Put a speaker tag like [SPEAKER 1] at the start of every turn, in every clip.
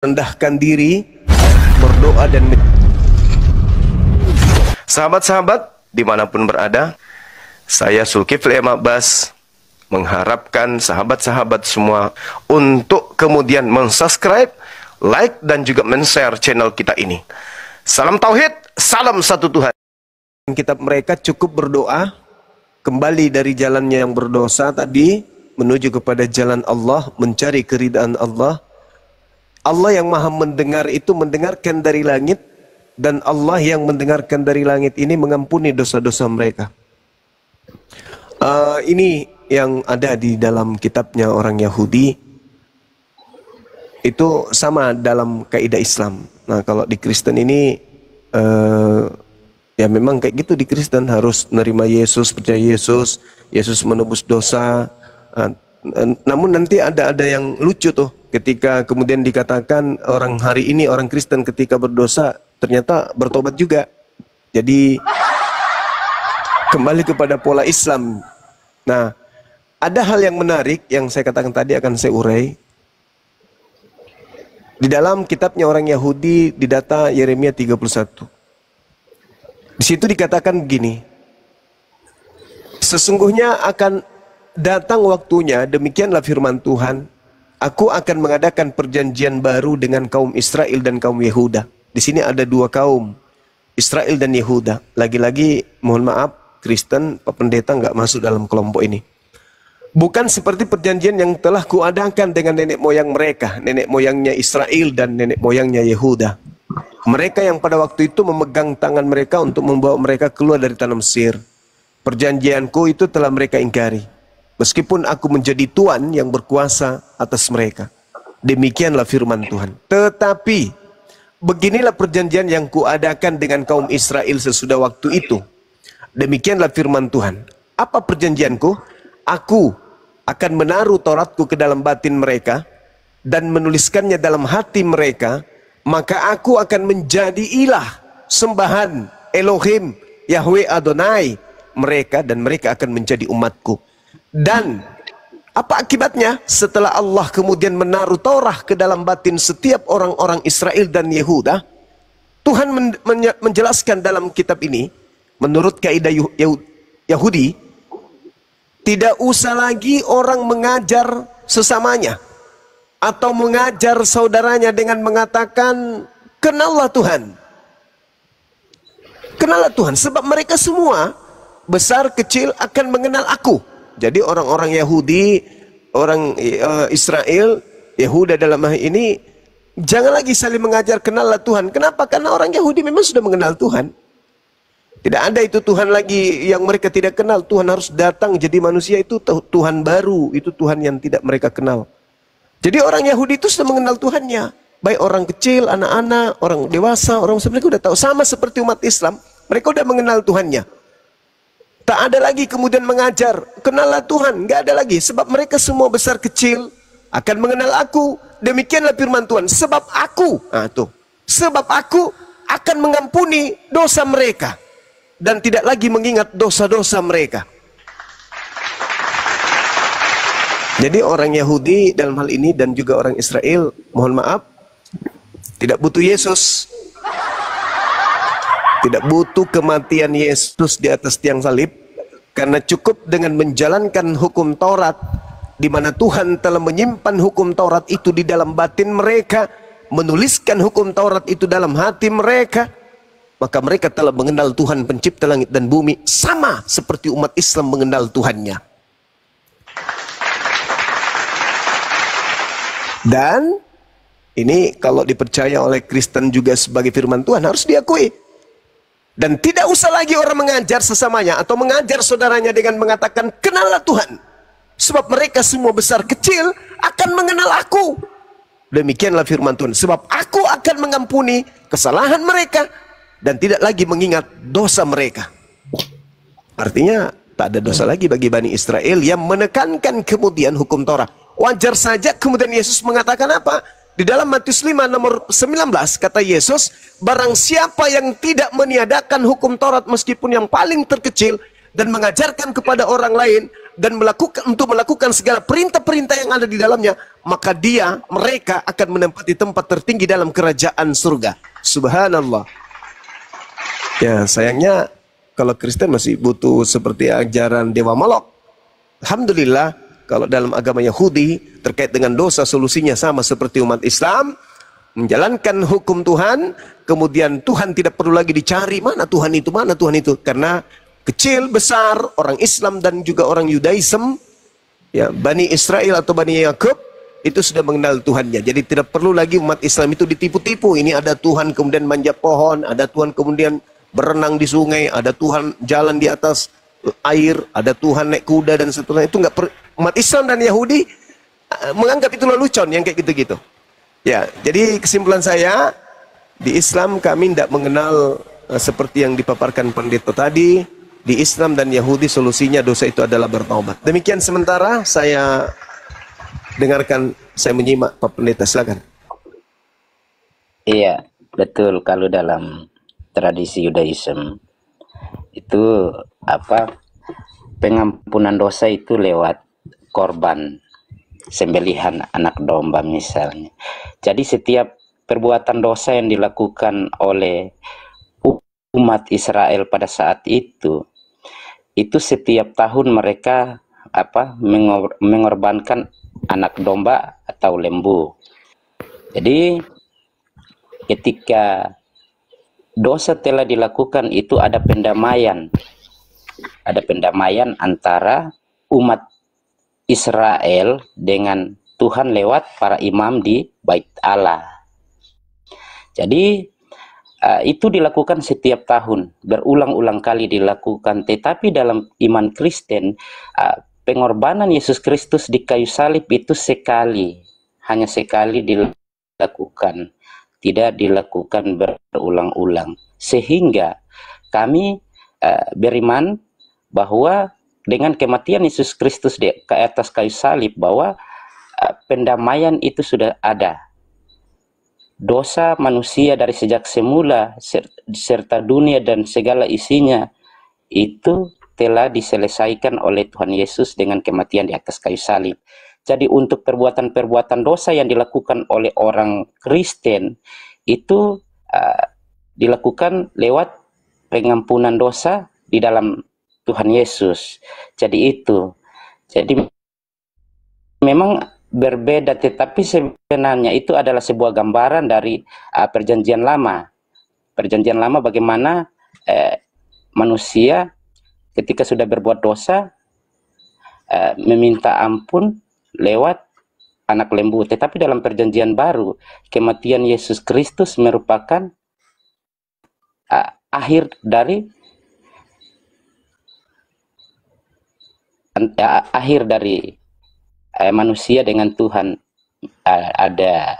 [SPEAKER 1] rendahkan diri, berdoa dan sahabat-sahabat dimanapun berada, saya Zulkifli M. Abbas mengharapkan sahabat-sahabat semua untuk kemudian mensubscribe, like dan juga men-share channel kita ini. Salam Tauhid, salam satu Tuhan. Kitab mereka cukup berdoa kembali dari jalannya yang berdosa tadi menuju kepada jalan Allah, mencari keridaan Allah. Allah yang maha mendengar itu mendengarkan dari langit, dan Allah yang mendengarkan dari langit ini mengampuni dosa-dosa mereka. Ini yang ada di dalam kitabnya orang Yahudi, itu sama dalam kaidah Islam. Nah kalau di Kristen ini ya memang kayak gitu, di Kristen harus menerima Yesus, percaya Yesus, Yesus menebus dosa. Namun nanti ada yang lucu tuh, ketika kemudian dikatakan orang hari ini, orang Kristen ketika berdosa ternyata bertobat juga. Jadi kembali kepada pola Islam. Nah, ada hal yang menarik yang saya katakan tadi akan saya urai. Di dalam kitabnya orang Yahudi di data Yeremia 31. Di situ dikatakan begini. Sesungguhnya akan datang waktunya, demikianlah firman Tuhan, aku akan mengadakan perjanjian baru dengan kaum Israel dan kaum Yehuda. Di sini ada dua kaum, Israel dan Yehuda. Lagi-lagi mohon maaf, Kristen, Pak Pendeta nggak masuk dalam kelompok ini. Bukan seperti perjanjian yang telah kuadakan dengan nenek moyang mereka, nenek moyangnya Israel dan nenek moyangnya Yehuda. Mereka yang pada waktu itu memegang tangan mereka untuk membawa mereka keluar dari tanah Mesir. Perjanjianku itu telah mereka ingkari. Meskipun aku menjadi Tuhan yang berkuasa atas mereka. Demikianlah firman Tuhan. Tetapi beginilah perjanjian yang kuadakan dengan kaum Israel sesudah waktu itu. Demikianlah firman Tuhan. Apa perjanjianku? Aku akan menaruh Tauratku ke dalam batin mereka dan menuliskannya dalam hati mereka. Maka aku akan menjadi ilah, sembahan, Elohim, Yahweh Adonai mereka, dan mereka akan menjadi umatku. Dan apa akibatnya? Setelah Allah kemudian menaruh Taurat ke dalam batin setiap orang-orang Israel dan Yehuda, Tuhan menjelaskan dalam kitab ini, menurut kaidah Yahudi, tidak usah lagi orang mengajar sesamanya atau mengajar saudaranya dengan mengatakan, kenallah Tuhan. Kenallah Tuhan, sebab mereka semua besar kecil akan mengenal aku. Jadi orang-orang Yahudi, orang Israel, Yehuda dalam hal ini, jangan lagi saling mengajar kenallah Tuhan. Kenapa? Karena orang Yahudi memang sudah mengenal Tuhan. Tidak ada itu Tuhan lagi yang mereka tidak kenal. Tuhan harus datang jadi manusia, itu Tuhan baru, itu Tuhan yang tidak mereka kenal. Jadi orang Yahudi itu sudah mengenal Tuhannya. Baik orang kecil, anak-anak, orang dewasa, orang mereka sudah tahu. Sama seperti umat Islam, mereka sudah mengenal Tuhannya. Tak ada lagi kemudian mengajar, kenallah Tuhan, nggak ada lagi. Sebab mereka semua besar kecil akan mengenal aku. Demikianlah firman Tuhan, sebab aku, sebab aku akan mengampuni dosa mereka dan tidak lagi mengingat dosa-dosa mereka. Jadi orang Yahudi dalam hal ini dan juga orang Israel, mohon maaf, tidak butuh Yesus. Tidak butuh kematian Yesus di atas tiang salib, karena cukup dengan menjalankan hukum Taurat, di mana Tuhan telah menyimpan hukum Taurat itu di dalam batin mereka, menuliskan hukum Taurat itu dalam hati mereka, maka mereka telah mengenal Tuhan pencipta langit dan bumi, sama seperti umat Islam mengenal Tuhannya. Dan ini kalau dipercaya oleh Kristen juga sebagai firman Tuhan, harus diakui. Dan tidak usah lagi orang mengajar sesamanya atau mengajar saudaranya dengan mengatakan kenallah Tuhan, sebab mereka semua besar kecil akan mengenal aku. Demikianlah firman Tuhan, sebab aku akan mengampuni kesalahan mereka dan tidak lagi mengingat dosa mereka. Artinya tak ada dosa lagi bagi Bani Israel yang menekankan kemudian hukum Taurat. Wajar saja kemudian Yesus mengatakan apa? Di dalam Matius 5 nomor 19 kata Yesus, barang siapa yang tidak meniadakan hukum Taurat meskipun yang paling terkecil, dan mengajarkan kepada orang lain dan melakukan segala perintah-perintah yang ada di dalamnya, maka mereka akan menempati tempat tertinggi dalam kerajaan surga. Subhanallah. Ya, sayangnya kalau Kristen masih butuh seperti ajaran Dewa Molok. Alhamdulillah, kalau dalam agama Yahudi terkait dengan dosa, solusinya sama seperti umat Islam, menjalankan hukum Tuhan, kemudian Tuhan tidak perlu lagi dicari mana Tuhan itu, karena kecil besar orang Islam dan juga orang Yudaism, ya, Bani Israel atau Bani Yakub itu sudah mengenal Tuhannya. Jadi tidak perlu lagi umat Islam itu ditipu-tipu. Ini ada Tuhan kemudian manjat pohon, ada Tuhan kemudian berenang di sungai, ada Tuhan jalan di atas air, ada Tuhan naik kuda dan seterusnya. Itu umat Islam dan Yahudi menganggap itu lelucon yang kayak gitu-gitu. Ya, jadi kesimpulan saya, di Islam kami tidak mengenal seperti yang dipaparkan pendeta tadi. Di Islam dan Yahudi solusinya dosa itu adalah bertaubat. Demikian sementara saya dengarkan, saya menyimak Pak Pendeta, silakan.
[SPEAKER 2] Iya, betul. Kalau dalam tradisi Yudaism itu pengampunan dosa itu lewat korban sembelihan anak domba misalnya. Jadi setiap perbuatan dosa yang dilakukan oleh umat Israel pada saat itu setiap tahun mereka mengorbankan anak domba atau lembu. Jadi ketika dosa telah dilakukan itu ada pendamaian antara umat Israel dengan Tuhan lewat para imam di Bait Allah. Jadi itu dilakukan setiap tahun, berulang-ulang kali dilakukan. Tetapi dalam iman Kristen, pengorbanan Yesus Kristus di kayu salib itu hanya sekali dilakukan, tidak dilakukan berulang-ulang. Sehingga kami beriman bahwa dengan kematian Yesus Kristus ke atas kayu salib, bahwa pendamaian itu sudah ada. Dosa manusia dari sejak semula serta dunia dan segala isinya itu telah diselesaikan oleh Tuhan Yesus dengan kematian di atas kayu salib. Jadi untuk perbuatan-perbuatan dosa yang dilakukan oleh orang Kristen itu dilakukan lewat pengampunan dosa di dalam Tuhan Yesus. Jadi memang berbeda, tetapi sebenarnya itu adalah sebuah gambaran dari perjanjian lama. Perjanjian lama bagaimana manusia ketika sudah berbuat dosa meminta ampun lewat anak lembu. Tetapi dalam perjanjian baru, kematian Yesus Kristus merupakan akhir dari manusia dengan Tuhan, ada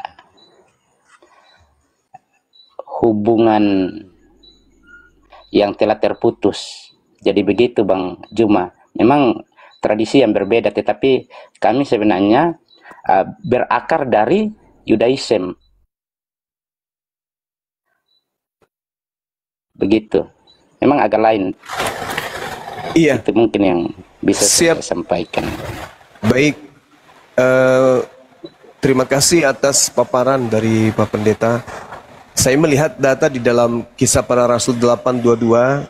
[SPEAKER 2] hubungan yang telah terputus. Jadi begitu Bang Juma. Memang tradisi yang berbeda, tetapi kami sebenarnya berakar dari Yudaism. Begitu. Memang agak lain.
[SPEAKER 1] Iya.
[SPEAKER 2] Itu mungkin yang bisa saya sampaikan.
[SPEAKER 1] Baik. Terima kasih atas paparan dari Pak Pendeta. Saya melihat data di dalam Kisah Para Rasul 8:22,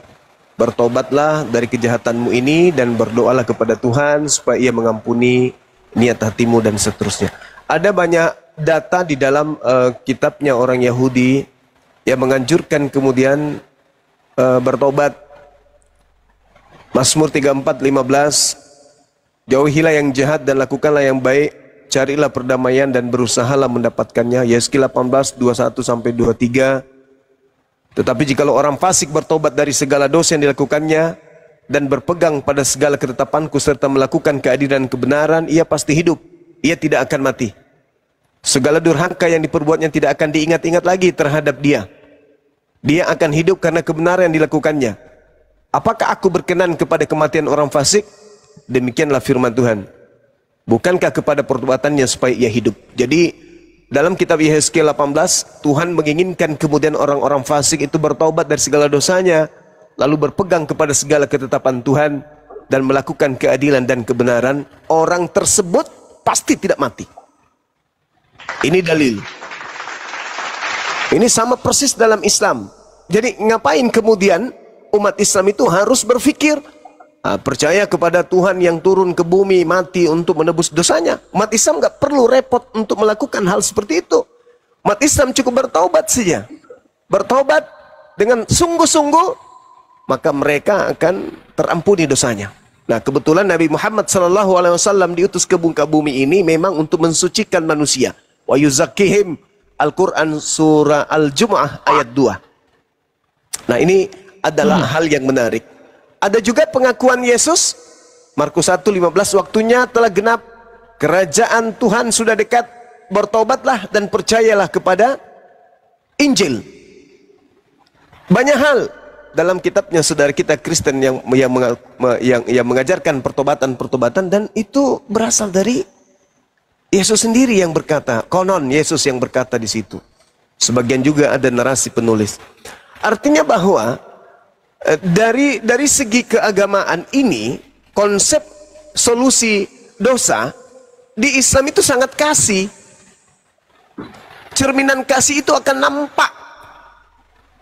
[SPEAKER 1] bertobatlah dari kejahatanmu ini dan berdoalah kepada Tuhan supaya Ia mengampuni niat hatimu dan seterusnya. Ada banyak data di dalam kitabnya orang Yahudi yang menganjurkan kemudian bertobat. Mazmur 34:15, jauhilah yang jahat dan lakukanlah yang baik, carilah perdamaian dan berusahalah mendapatkannya. Yeskil 18:21-23. Tetapi jikalau orang fasik bertobat dari segala dosa yang dilakukannya dan berpegang pada segala ketetapanku serta melakukan keadilan dan kebenaran, ia pasti hidup, ia tidak akan mati. Segala durhaka yang diperbuatnya tidak akan diingat-ingat lagi terhadap dia. Dia akan hidup karena kebenaran yang dilakukannya. Apakah aku berkenan kepada kematian orang fasik? Demikianlah firman Tuhan. Bukankah kepada perbuatannya supaya ia hidup? Jadi dalam kitab Yehezkiel 18, Tuhan menginginkan kemudian orang-orang fasik itu bertaubat dari segala dosanya, lalu berpegang kepada segala ketetapan Tuhan dan melakukan keadilan dan kebenaran, orang tersebut pasti tidak mati. Ini dalil. Ini sama persis dalam Islam. Jadi ngapain kemudian umat Islam itu harus berpikir percaya kepada Tuhan yang turun ke bumi mati untuk menebus dosanya? Umat Islam nggak perlu repot untuk melakukan hal seperti itu. Umat Islam cukup bertaubat saja. Bertaubat dengan sungguh-sungguh, maka mereka akan terampuni dosanya. Nah, kebetulan Nabi Muhammad SAW diutus ke muka bumi ini memang untuk mensucikan manusia. Wa yuzakkihim, Al-Quran surah Al-Jumu'ah ayat 2. Nah, ini adalah hal yang menarik. Ada juga pengakuan Yesus, Markus 1:15, waktunya telah genap, kerajaan Tuhan sudah dekat, bertobatlah dan percayalah kepada Injil. Banyak hal dalam kitabnya saudara kita Kristen yang mengajarkan pertobatan dan itu berasal dari Yesus sendiri yang berkata, konon Yesus yang berkata di situ. Sebagian juga ada narasi penulis. Artinya bahwa dari segi keagamaan ini, konsep solusi dosa di Islam itu sangat kasih. Cerminan kasih itu akan nampak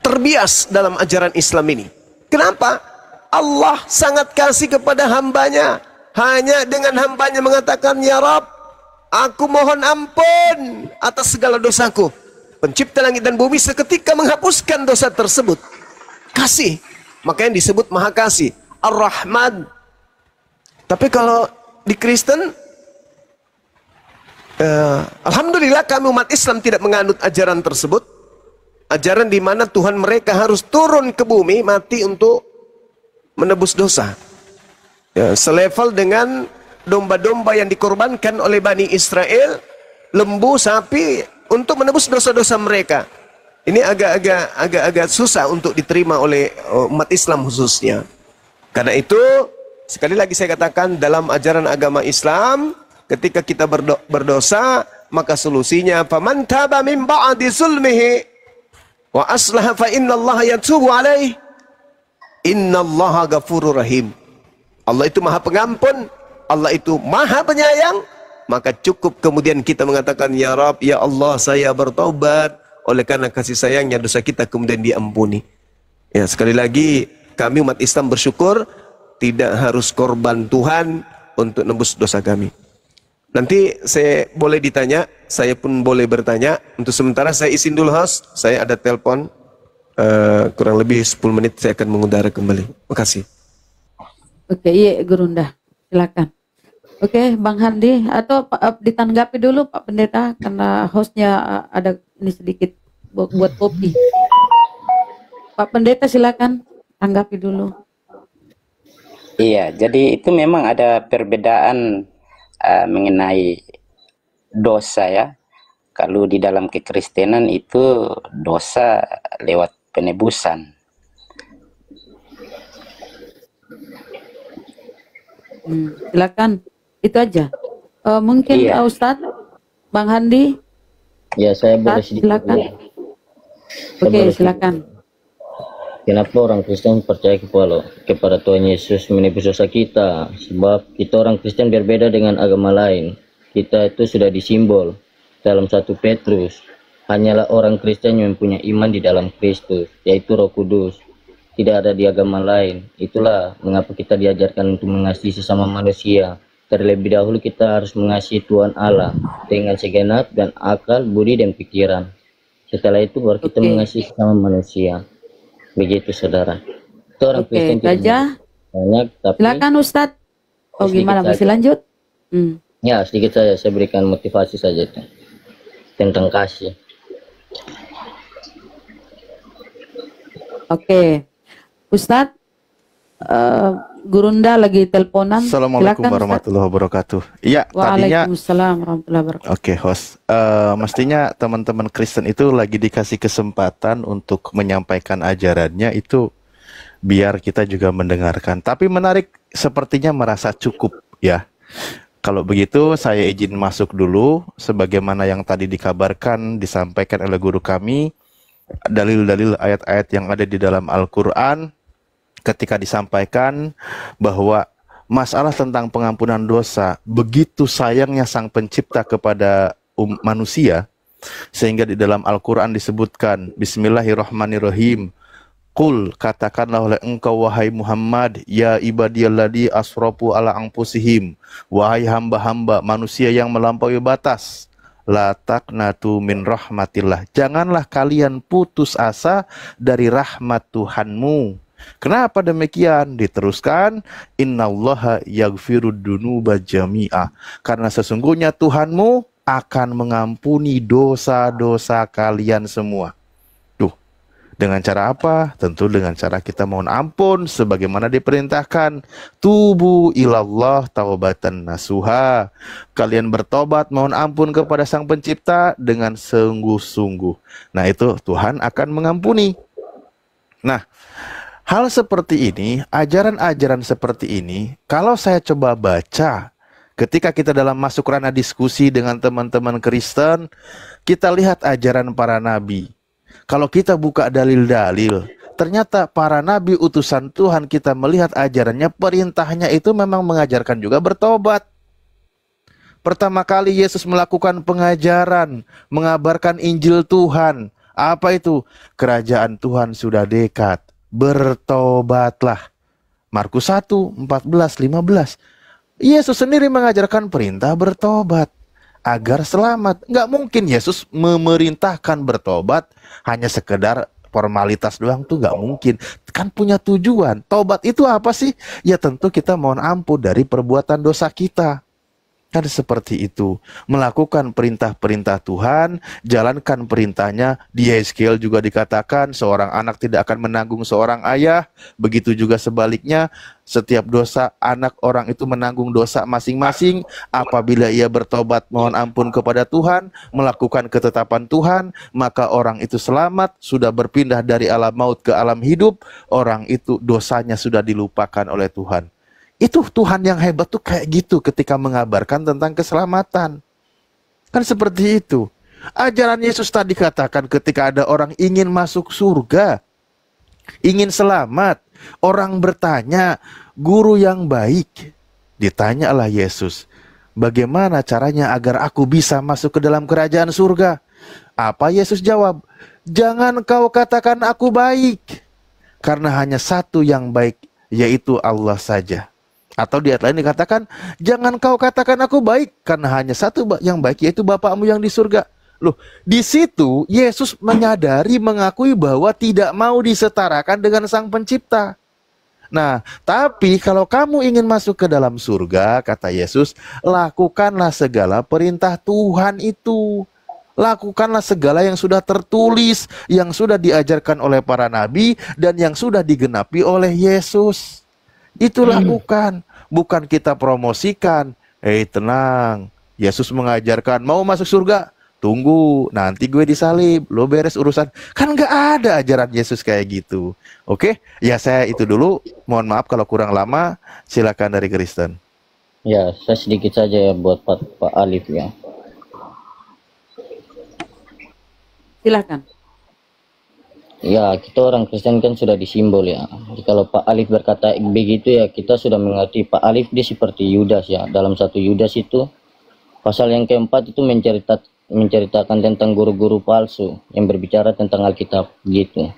[SPEAKER 1] terbias dalam ajaran Islam ini. Kenapa? Allah sangat kasih kepada hambanya. Hanya dengan hambanya mengatakan, ya Rabb, aku mohon ampun atas segala dosaku. Pencipta langit dan bumi seketika menghapuskan dosa tersebut. Kasih. Makanya disebut maha kasih. Ar-Rahman. Tapi kalau di Kristen, alhamdulillah kami umat Islam tidak menganut ajaran tersebut. Ajaran di mana Tuhan mereka harus turun ke bumi mati untuk menebus dosa. Ya, selevel dengan domba-domba yang dikorbankan oleh Bani Israel, lembu, sapi untuk menebus dosa-dosa mereka. Ini agak susah untuk diterima oleh umat Islam khususnya. Karena itu sekali lagi saya katakan dalam ajaran agama Islam, ketika kita berdosa, maka solusinya faman taba min ba'di zulmihi wa aslaha fa innallaha yatubu alaih innallaha ghafurur rahim. Allah itu maha pengampun, Allah itu maha penyayang. Maka cukup kemudian kita mengatakan, ya Rabb, ya Allah, saya bertobat. Oleh karena kasih sayangnya dosa kita kemudian diampuni. Ya, sekali lagi kami umat Islam bersyukur tidak harus korban Tuhan untuk nebus dosa kami. Nanti saya boleh ditanya, saya pun boleh bertanya. Untuk sementara saya izin dulu host, saya ada telepon. Kurang lebih 10 menit saya akan mengudara kembali. Makasih.
[SPEAKER 3] Oke, iya Gurunda, silakan. Oke, Bang Handi, atau ditanggapi dulu Pak Pendeta, karena hostnya ada ini sedikit buat kopi. Pak Pendeta silakan, tanggapi dulu.
[SPEAKER 2] Iya, jadi itu memang ada perbedaan mengenai dosa ya. Kalau di dalam kekristenan itu dosa lewat penebusan.
[SPEAKER 3] Silakan, itu aja. Mungkin
[SPEAKER 2] Iya.
[SPEAKER 3] Ustadz, Bang Handi.
[SPEAKER 4] Ya, saya boleh
[SPEAKER 3] Ustadz,
[SPEAKER 4] sedikit.
[SPEAKER 3] silakan.
[SPEAKER 4] Saya
[SPEAKER 3] Oke,
[SPEAKER 4] boleh
[SPEAKER 3] silakan.
[SPEAKER 4] Kenapa orang Kristen percaya kepada Tuhan Yesus menebus dosa kita? Sebab kita orang Kristen berbeda dengan agama lain. Kita itu sudah disimbol dalam 1 Petrus. Hanyalah orang Kristen yang mempunyai iman di dalam Kristus, yaitu Roh Kudus. Tidak ada di agama lain. Itulah mengapa kita diajarkan untuk mengasihi sesama manusia. Terlebih dahulu kita harus mengasihi Tuhan Allah dengan segenap dan akal, budi, dan pikiran. Setelah itu baru kita mengasihi sesama manusia. Begitu saudara. Itu orang Kristen
[SPEAKER 3] Gajah.
[SPEAKER 4] banyak, tapi
[SPEAKER 3] Silakan Ustadz. Oh gimana, masih lanjut?
[SPEAKER 4] ya sedikit saja saya berikan motivasi saja itu tentang kasih.
[SPEAKER 3] Oke, Ustadz, Gurunda lagi teleponan.
[SPEAKER 5] Assalamualaikum
[SPEAKER 3] Silakan,
[SPEAKER 5] warahmatullahi wabarakatuh. Iya, tadinya
[SPEAKER 3] Waalaikumsalam warahmatullahi wabarakatuh.
[SPEAKER 5] oke host. Mestinya teman-teman Kristen itu lagi dikasih kesempatan untuk menyampaikan ajarannya itu biar kita juga mendengarkan. Tapi menarik sepertinya merasa cukup ya. Kalau begitu saya izin masuk dulu sebagaimana yang tadi dikabarkan disampaikan oleh guru kami, dalil-dalil ayat-ayat yang ada di dalam Al-Qur'an ketika disampaikan bahwa masalah tentang pengampunan dosa, begitu sayangnya Sang Pencipta kepada manusia, sehingga di dalam Al-Quran disebutkan, Bismillahirrahmanirrahim, Qul, katakanlah oleh engkau wahai Muhammad, ya ibadiyalladzi asrafu ala anfusihim, wahai hamba-hamba manusia yang melampaui batas, la taqnatu min rahmatillah, janganlah kalian putus asa dari rahmat Tuhanmu. Kenapa demikian? Diteruskan, innallaha yaghfirud dunuba jami'a, karena sesungguhnya Tuhanmu akan mengampuni dosa-dosa kalian semua. Dengan cara apa? Tentu dengan cara kita mohon ampun sebagaimana diperintahkan. Tubu ilallah taubatan nasuha. Kalian bertobat mohon ampun kepada Sang Pencipta dengan sungguh-sungguh. Nah, itu Tuhan akan mengampuni. Nah, hal seperti ini, ajaran-ajaran seperti ini, kalau saya coba baca ketika kita dalam masuk ranah diskusi dengan teman-teman Kristen, kita lihat ajaran para nabi. Kalau kita buka dalil-dalil, ternyata para nabi utusan Tuhan, kita melihat ajarannya, perintahnya itu memang mengajarkan juga bertobat. Pertama kali Yesus melakukan pengajaran, mengabarkan Injil Tuhan. Apa itu? Kerajaan Tuhan sudah dekat, bertobatlah. Markus 1, 14, 15. Yesus sendiri mengajarkan perintah bertobat agar selamat. Nggak mungkin Yesus memerintahkan bertobat hanya sekedar formalitas doang, tuh nggak mungkin. Kan punya tujuan. Tobat itu apa sih? Ya tentu kita mohon ampun dari perbuatan dosa kita. Kan seperti itu. Melakukan perintah-perintah Tuhan, jalankan perintahnya. Di Yeskiel juga dikatakan seorang anak tidak akan menanggung seorang ayah. Begitu juga sebaliknya, setiap dosa anak orang itu menanggung dosa masing-masing. Apabila ia bertobat mohon ampun kepada Tuhan, melakukan ketetapan Tuhan, maka orang itu selamat, sudah berpindah dari alam maut ke alam hidup. Orang itu dosanya sudah dilupakan oleh Tuhan. Itu Tuhan yang hebat tuh kayak gitu ketika mengabarkan tentang keselamatan. Kan seperti itu. Ajaran Yesus tadi katakan ketika ada orang ingin masuk surga, ingin selamat, orang bertanya, guru yang baik. Ditanyalah Yesus, bagaimana caranya agar aku bisa masuk ke dalam kerajaan surga? Apa Yesus jawab? Jangan kau katakan aku baik, karena hanya satu yang baik, yaitu Allah saja. Atau di ayat lain dikatakan, jangan kau katakan aku baik, karena hanya satu yang baik, yaitu Bapakmu yang di surga. Loh, di situ Yesus menyadari, mengakui bahwa tidak mau disetarakan dengan Sang Pencipta. Nah, tapi kalau kamu ingin masuk ke dalam surga, kata Yesus, lakukanlah segala perintah Tuhan itu. Lakukanlah segala yang sudah tertulis, yang sudah diajarkan oleh para nabi, dan yang sudah digenapi oleh Yesus. Itu lakukan. Bukan kita promosikan. Tenang, Yesus mengajarkan mau masuk surga, tunggu nanti gue disalib, lo beres urusan. Kan gak ada ajaran Yesus kayak gitu. Oke, ya saya itu dulu. Mohon maaf kalau kurang lama. Silakan dari Kristen.
[SPEAKER 4] Ya, saya sedikit saja ya buat Pak Alif ya.
[SPEAKER 3] Silakan.
[SPEAKER 4] Ya, kita orang Kristen kan sudah disimbol ya. Jadi kalau Pak Alif berkata begitu ya, kita sudah mengerti Pak Alif dia seperti Yudas ya. Dalam satu Yudas itu, pasal yang keempat itu menceritakan tentang guru-guru palsu yang berbicara tentang Alkitab gitu.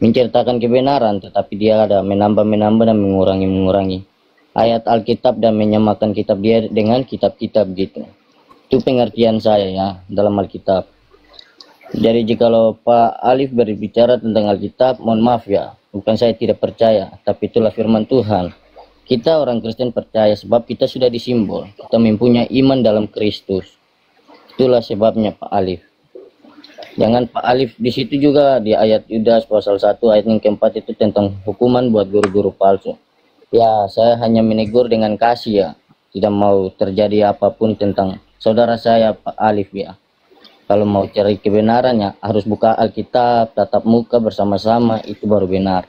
[SPEAKER 4] Menceritakan kebenaran, tetapi dia ada menambah-menambah dan mengurangi ayat Alkitab dan menyamakan kitab dia dengan kitab-kitab gitu. Itu pengertian saya ya dalam Alkitab. Jadi jikalau Pak Alif berbicara tentang Alkitab, mohon maaf ya, bukan saya tidak percaya, tapi itulah firman Tuhan. Kita orang Kristen percaya sebab kita sudah disimbol, kita mempunyai iman dalam Kristus. Itulah sebabnya Pak Alif. Jangan Pak Alif di situ juga di ayat Yudas pasal 1 ayat yang keempat itu tentang hukuman buat guru-guru palsu. Ya, saya hanya menegur dengan kasih ya, tidak mau terjadi apapun tentang saudara saya Pak Alif ya. Kalau mau cari kebenarannya harus buka Alkitab, tatap muka bersama-sama, itu baru benar.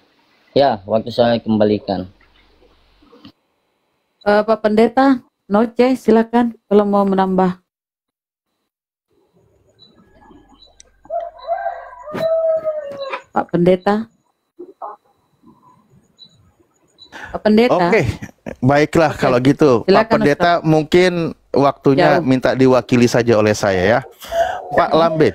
[SPEAKER 4] Ya, waktu saya kembalikan.
[SPEAKER 3] Pak Pendeta, Noce, silakan kalau mau menambah. Pak Pendeta. Pak Pendeta.
[SPEAKER 5] Oke, baiklah
[SPEAKER 3] Oke.
[SPEAKER 5] kalau gitu. Pak
[SPEAKER 3] Silakan,
[SPEAKER 5] Pendeta mungkin waktunya
[SPEAKER 3] Jauh.
[SPEAKER 5] minta diwakili saja oleh saya ya. Pak Lambe,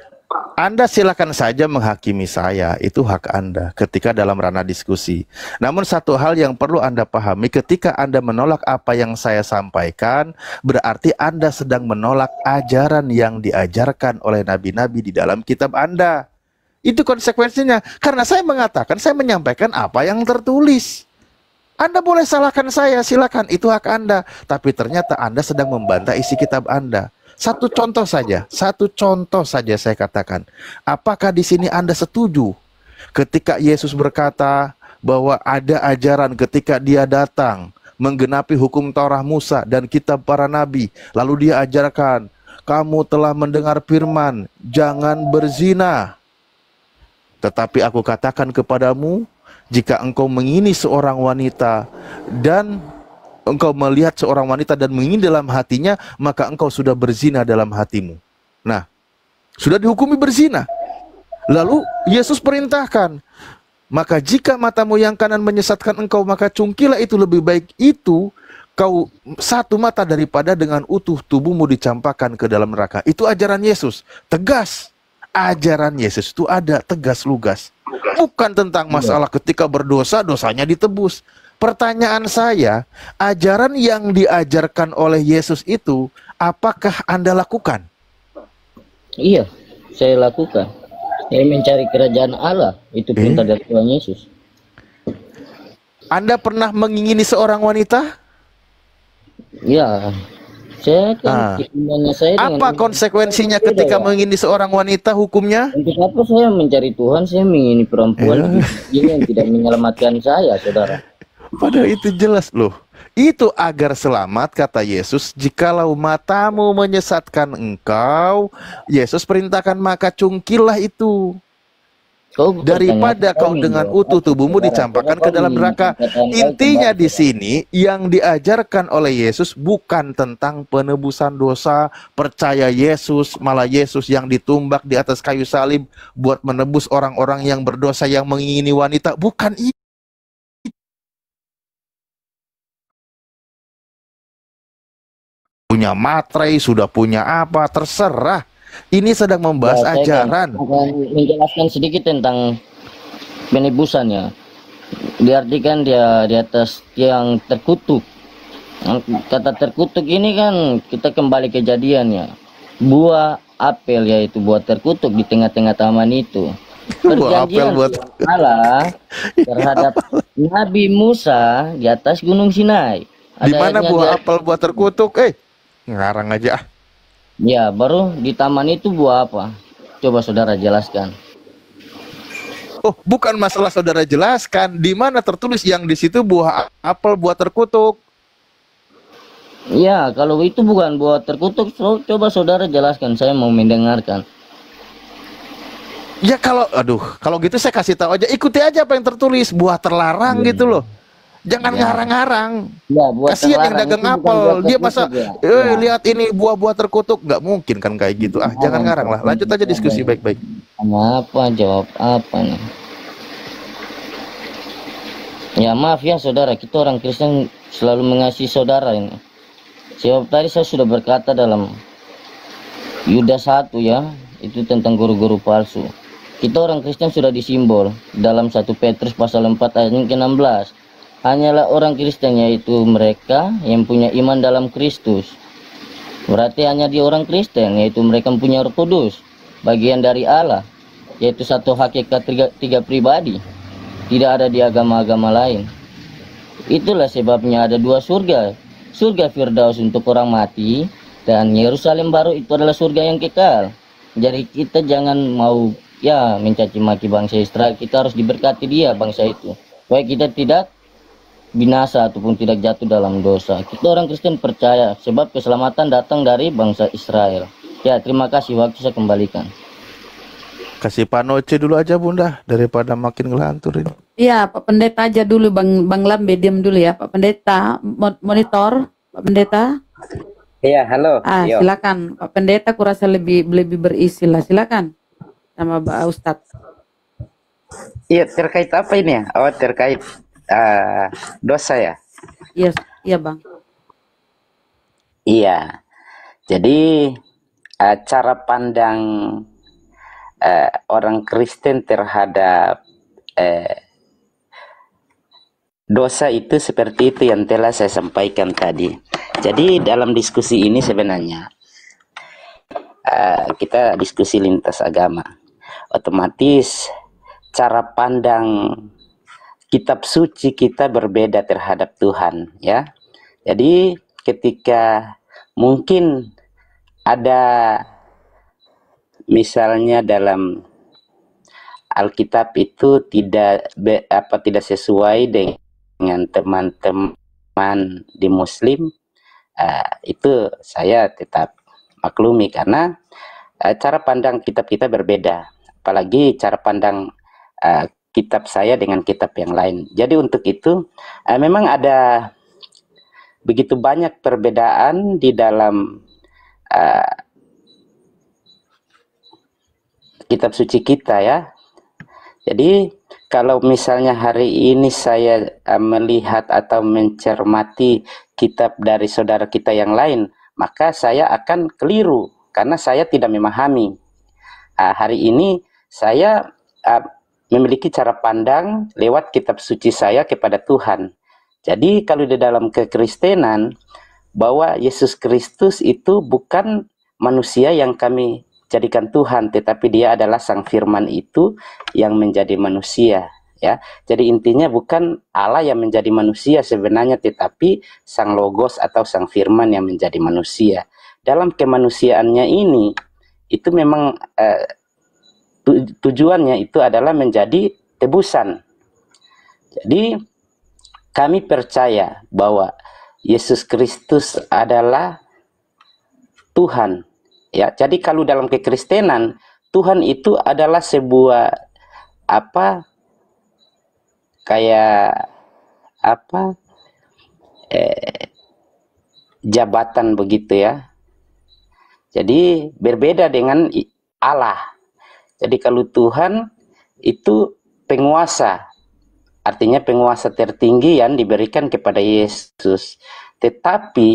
[SPEAKER 5] Anda silakan saja menghakimi saya, itu hak Anda ketika dalam ranah diskusi. Namun satu hal yang perlu Anda pahami, ketika Anda menolak apa yang saya sampaikan, berarti Anda sedang menolak ajaran yang diajarkan oleh nabi-nabi di dalam kitab Anda. Itu konsekuensinya. Karena saya mengatakan, saya menyampaikan apa yang tertulis. Anda boleh salahkan saya, silakan, itu hak Anda. Tapi ternyata Anda sedang membantah isi kitab Anda. Satu contoh saja saya katakan. Apakah di sini Anda setuju ketika Yesus berkata bahwa ada ajaran ketika dia datang menggenapi hukum Taurat Musa dan kitab para nabi, lalu dia ajarkan, kamu telah mendengar firman, jangan berzina. Tetapi aku katakan kepadamu, jika engkau mengingini seorang wanita dan engkau melihat seorang wanita dan mengingini dalam hatinya, maka engkau sudah berzina dalam hatimu. Nah, sudah dihukumi berzina. Lalu Yesus perintahkan, maka jika matamu yang kanan menyesatkan engkau, maka cungkilah itu, lebih baik itu kau satu mata daripada dengan utuh tubuhmu dicampakkan ke dalam neraka. Itu ajaran Yesus, tegas. Ajaran Yesus itu ada tegas lugas. Bukan tentang masalah ketika berdosa, dosanya ditebus. Pertanyaan saya, ajaran yang diajarkan oleh Yesus itu, apakah Anda lakukan?
[SPEAKER 4] Iya, saya lakukan. Saya mencari kerajaan Allah, itu perintah dari Tuhan Yesus.
[SPEAKER 5] Anda pernah mengingini seorang wanita?
[SPEAKER 4] Ya, saya kan keinginannya saya dengan
[SPEAKER 5] Apa konsekuensinya ketika mengingini seorang wanita, hukumnya?
[SPEAKER 4] untuk apa saya mencari Tuhan, saya mengingini perempuan yang tidak menyelamatkan saya, saudara.
[SPEAKER 5] Padahal itu jelas loh. Itu agar selamat, kata Yesus, jikalau matamu menyesatkan engkau, Yesus perintahkan maka cungkilah itu. Daripada kau dengan utuh tubuhmu dicampakkan ke dalam neraka. Intinya di sini yang diajarkan oleh Yesus bukan tentang penebusan dosa, percaya Yesus, malah Yesus yang ditumbak di atas kayu salib buat menebus orang-orang yang berdosa yang mengingini wanita. Bukan itu. Punya materai, sudah punya apa, terserah. Ini sedang membahas ajaran.
[SPEAKER 4] Saya akan menjelaskan sedikit tentang penebusannya. Diartikan dia di atas yang terkutuk. Kata terkutuk ini kan kita kembali kejadiannya. Buah apel, yaitu buah terkutuk di tengah-tengah taman itu. Perjanjian Allah terhadap Nabi Musa di atas Gunung Sinai.
[SPEAKER 5] Di mana buah apel, buah terkutuk? Ngarang aja.
[SPEAKER 4] Ya, baru di taman itu buah apa? Coba saudara jelaskan.
[SPEAKER 5] Oh, bukan masalah saudara jelaskan. Di mana tertulis yang di situ buah apel, buah terkutuk?
[SPEAKER 4] Ya, kalau itu bukan buah terkutuk, coba saudara jelaskan. Saya mau mendengarkan.
[SPEAKER 5] Ya kalau gitu saya kasih tahu aja. Ikuti aja apa yang tertulis. Buah terlarang gitu loh. Jangan ngarang-ngarang.
[SPEAKER 4] Ya,
[SPEAKER 5] kasihan yang dagang apel, dia masa lihat ini buah-buah terkutuk, nggak mungkin kan kayak gitu. Jangan ngarang lah. Lanjut aja diskusi baik-baik.
[SPEAKER 4] Apa jawab apa nih? Ya maaf ya saudara, kita orang Kristen selalu mengasihi saudara ini. Sebab tadi saya sudah berkata dalam Yudas 1 ya, itu tentang guru-guru palsu. Kita orang Kristen sudah disimbol dalam 1 Petrus pasal 4 ayat ke-16. Hanyalah orang Kristen, yaitu mereka yang punya iman dalam Kristus. Berarti hanya di orang Kristen, yaitu mereka punya Roh Kudus, bagian dari Allah, yaitu satu hakikat tiga pribadi. Tidak ada di agama-agama lain. Itulah sebabnya ada 2 surga. Surga Firdaus untuk orang mati, dan Yerusalem baru itu adalah surga yang kekal. Jadi kita jangan mau mencaci maki bangsa Israel. Kita harus diberkati dia, bangsa itu, supaya kita tidak binasa ataupun tidak jatuh dalam dosa. Kita orang Kristen percaya sebab keselamatan datang dari bangsa Israel. Ya, terima kasih, waktu saya kembalikan.
[SPEAKER 5] Kasih Pak Noce dulu aja Bunda, daripada makin ngelantur ini.
[SPEAKER 3] Iya, Pak Pendeta aja dulu, Bang Lambe, diam dulu ya, Pak Pendeta. Monitor, Pak Pendeta.
[SPEAKER 2] Iya, halo.
[SPEAKER 3] Silakan, Pak Pendeta, kurasa lebih berisi lah, silakan. Sama Pak Ustadz.
[SPEAKER 2] Iya, terkait apa ini ya? Oh, terkait dosa ya.
[SPEAKER 3] Iya, iya Bang.
[SPEAKER 2] Iya. Jadi cara pandang orang Kristen terhadap dosa itu seperti itu yang telah saya sampaikan tadi. Jadi dalam diskusi ini sebenarnya kita diskusi lintas agama. Otomatis cara pandang kitab suci kita berbeda terhadap Tuhan, ya. Jadi ketika mungkin ada misalnya dalam Alkitab itu tidak sesuai dengan teman-teman di Muslim, itu saya tetap maklumi karena cara pandang kitab kita berbeda, apalagi cara pandang kitab saya dengan kitab yang lain. Jadi untuk itu memang ada begitu banyak perbedaan di dalam kitab suci kita, ya. Jadi kalau misalnya hari ini saya melihat atau mencermati kitab dari saudara kita yang lain, maka saya akan keliru karena saya tidak memahami. Hari ini saya memiliki cara pandang lewat kitab suci saya kepada Tuhan. Jadi kalau di dalam kekristenan, bahwa Yesus Kristus itu bukan manusia yang kami jadikan Tuhan, tetapi dia adalah Sang Firman itu yang menjadi manusia, ya. Jadi intinya bukan Allah yang menjadi manusia sebenarnya, tetapi Sang Logos atau Sang Firman yang menjadi manusia. Dalam kemanusiaannya ini, itu memang tujuannya itu adalah menjadi tebusan. Jadi kami percaya bahwa Yesus Kristus adalah Tuhan. Ya, jadi kalau dalam kekristenan, Tuhan itu adalah sebuah jabatan begitu, ya. Jadi berbeda dengan Allah. Jadi kalau Tuhan itu penguasa, artinya penguasa tertinggi yang diberikan kepada Yesus. Tetapi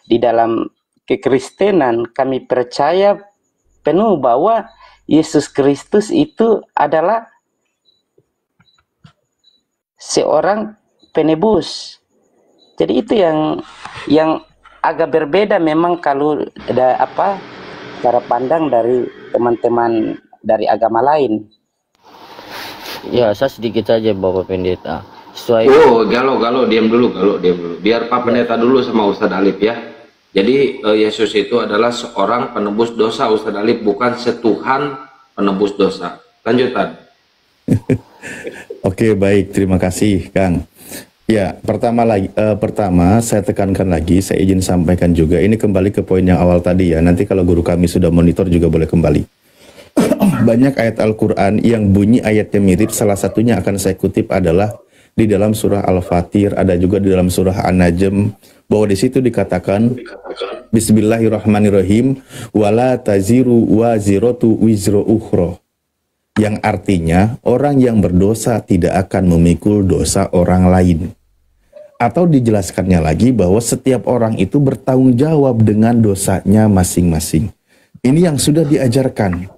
[SPEAKER 2] di dalam kekristenan kami percaya penuh bahwa Yesus Kristus itu adalah seorang penebus. Jadi itu yang agak berbeda memang kalau ada cara pandang dari teman-teman dari agama lain.
[SPEAKER 4] Ya, saya sedikit saja Bapak Pendeta.
[SPEAKER 6] Galuh, diam dulu. Biar Pak Pendeta dulu sama Ustadz Alif, ya. Jadi Yesus itu adalah seorang penebus dosa, Ustadz Alif, bukan setuhan penebus dosa. Lanjutan.
[SPEAKER 5] Oke, baik, terima kasih Kang. Ya, pertama saya tekankan lagi, saya izin sampaikan juga, ini kembali ke poin yang awal tadi ya, nanti kalau guru kami sudah monitor juga boleh kembali. Banyak ayat Al-Quran yang bunyi ayatnya mirip, salah satunya akan saya kutip adalah di dalam surah Al-Fatir, ada juga di dalam surah An-Najm, bahwa di situ dikatakan Bismillahirrahmanirrahim, wala taziru waziratu wizra ukhra, yang artinya orang yang berdosa tidak akan memikul dosa orang lain. Atau dijelaskannya lagi bahwa setiap orang itu bertanggung jawab dengan dosanya masing-masing. Ini yang sudah diajarkan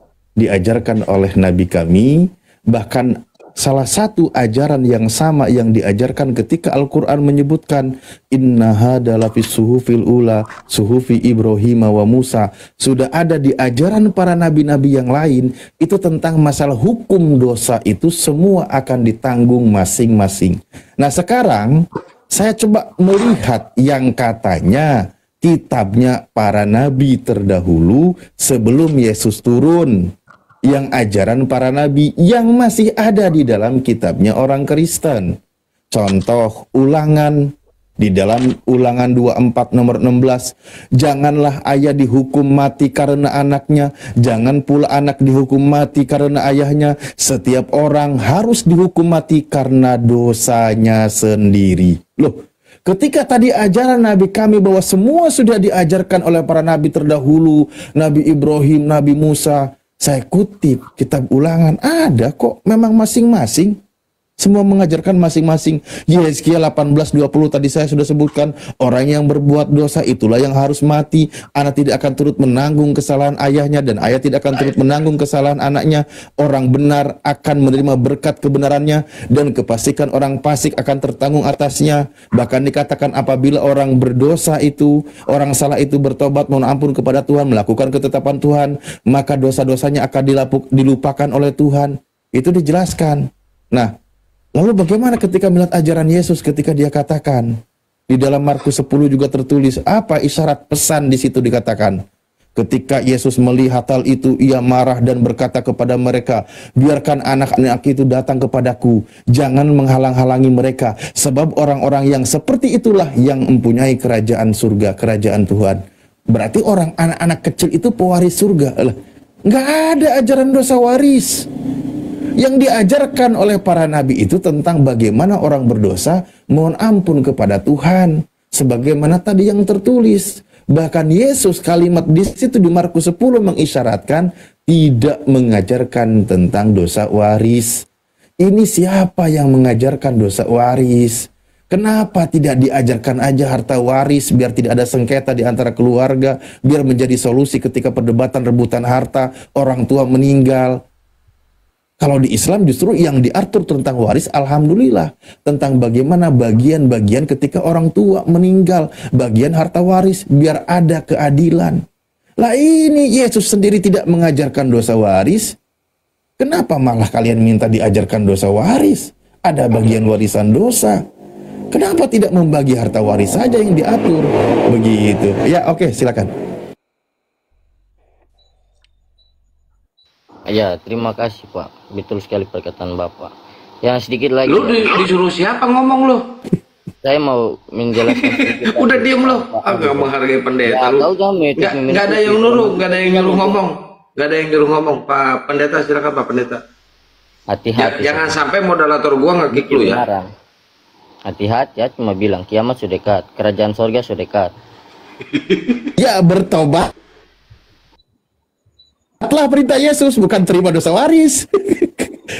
[SPEAKER 5] oleh Nabi kami, bahkan salah satu ajaran yang sama yang diajarkan ketika Al-Quran menyebutkan inna hadza lafis suhufil ula suhufi Ibrahim wa Musa, sudah ada di ajaran para nabi-nabi yang lain, itu tentang masalah hukum dosa itu semua akan ditanggung masing-masing. Nah sekarang saya coba melihat yang katanya kitabnya para nabi terdahulu sebelum Yesus turun, yang ajaran para nabi yang masih ada di dalam kitabnya orang Kristen. Contoh Ulangan, di dalam Ulangan 24 nomor 16, janganlah ayah dihukum mati karena anaknya, jangan pula anak dihukum mati karena ayahnya, setiap orang harus dihukum mati karena dosanya sendiri. Loh, ketika tadi ajaran Nabi kami bahwa semua sudah diajarkan oleh para nabi terdahulu, Nabi Ibrahim, Nabi Musa, saya kutip kitab Ulangan, ada kok memang masing-masing.
[SPEAKER 7] Semua mengajarkan masing-masing. Yesaya 18:20 tadi saya sudah sebutkan, orang yang berbuat dosa itulah yang harus mati. Anak tidak akan turut menanggung kesalahan ayahnya dan ayah tidak akan turut menanggung kesalahan anaknya. Orang benar akan menerima berkat kebenarannya dan kepastikan orang fasik akan tertanggung atasnya. Bahkan dikatakan apabila orang berdosa itu, orang salah itu bertobat mohon ampun kepada Tuhan, melakukan ketetapan Tuhan, maka dosa-dosanya akan dilupakan oleh Tuhan. Itu dijelaskan. Nah, lalu bagaimana ketika melihat ajaran Yesus ketika dia katakan di dalam Markus 10 juga tertulis apa isyarat pesan di situ dikatakan ketika Yesus melihat hal itu ia marah dan berkata kepada mereka, biarkan anak-anak itu datang kepadaku, jangan menghalang-halangi mereka, sebab orang-orang yang seperti itulah yang mempunyai kerajaan surga, kerajaan Tuhan. Berarti orang anak-anak kecil itu pewaris surga. Nggak ada ajaran dosa waris. Yang diajarkan oleh para nabi itu tentang bagaimana orang berdosa mohon ampun kepada Tuhan. Sebagaimana tadi yang tertulis. Bahkan Yesus kalimat di situ di Markus 10 mengisyaratkan tidak mengajarkan tentang dosa waris. Ini siapa yang mengajarkan dosa waris? Kenapa tidak diajarkan aja harta waris biar tidak ada sengketa di antara keluarga, biar menjadi solusi ketika perdebatan rebutan harta, orang tua meninggal. Kalau di Islam justru yang diatur tentang waris, alhamdulillah. Tentang bagaimana bagian-bagian ketika orang tua meninggal. Bagian harta waris, biar ada keadilan. Lah ini Yesus sendiri tidak mengajarkan dosa waris. Kenapa malah kalian minta diajarkan dosa waris? Ada bagian warisan dosa. Kenapa tidak membagi harta waris saja yang diatur? Begitu. Ya oke, silakan.
[SPEAKER 4] Ya, terima kasih Pak. Betul sekali perkataan Bapak. Yang sedikit lagi.
[SPEAKER 6] Lu disuruh siapa ngomong lu?
[SPEAKER 4] Saya mau menjelaskan sedikit.
[SPEAKER 6] Udah diem lu. Agak menghargai pendeta lu. Nggak ada yang nyuruh, nggak ada yang nyuruh ngomong. Nggak ada yang nyuruh ngomong. Pak Pendeta, silakan Pak Pendeta.
[SPEAKER 4] Hati-hati.
[SPEAKER 6] Jangan sampai moderator gua nge-kick lu ya.
[SPEAKER 4] Hati-hati ya, cuma bilang kiamat sudah dekat, kerajaan sorga sudah dekat.
[SPEAKER 7] Ya bertobat. Telah perintah Yesus, bukan terima dosa waris.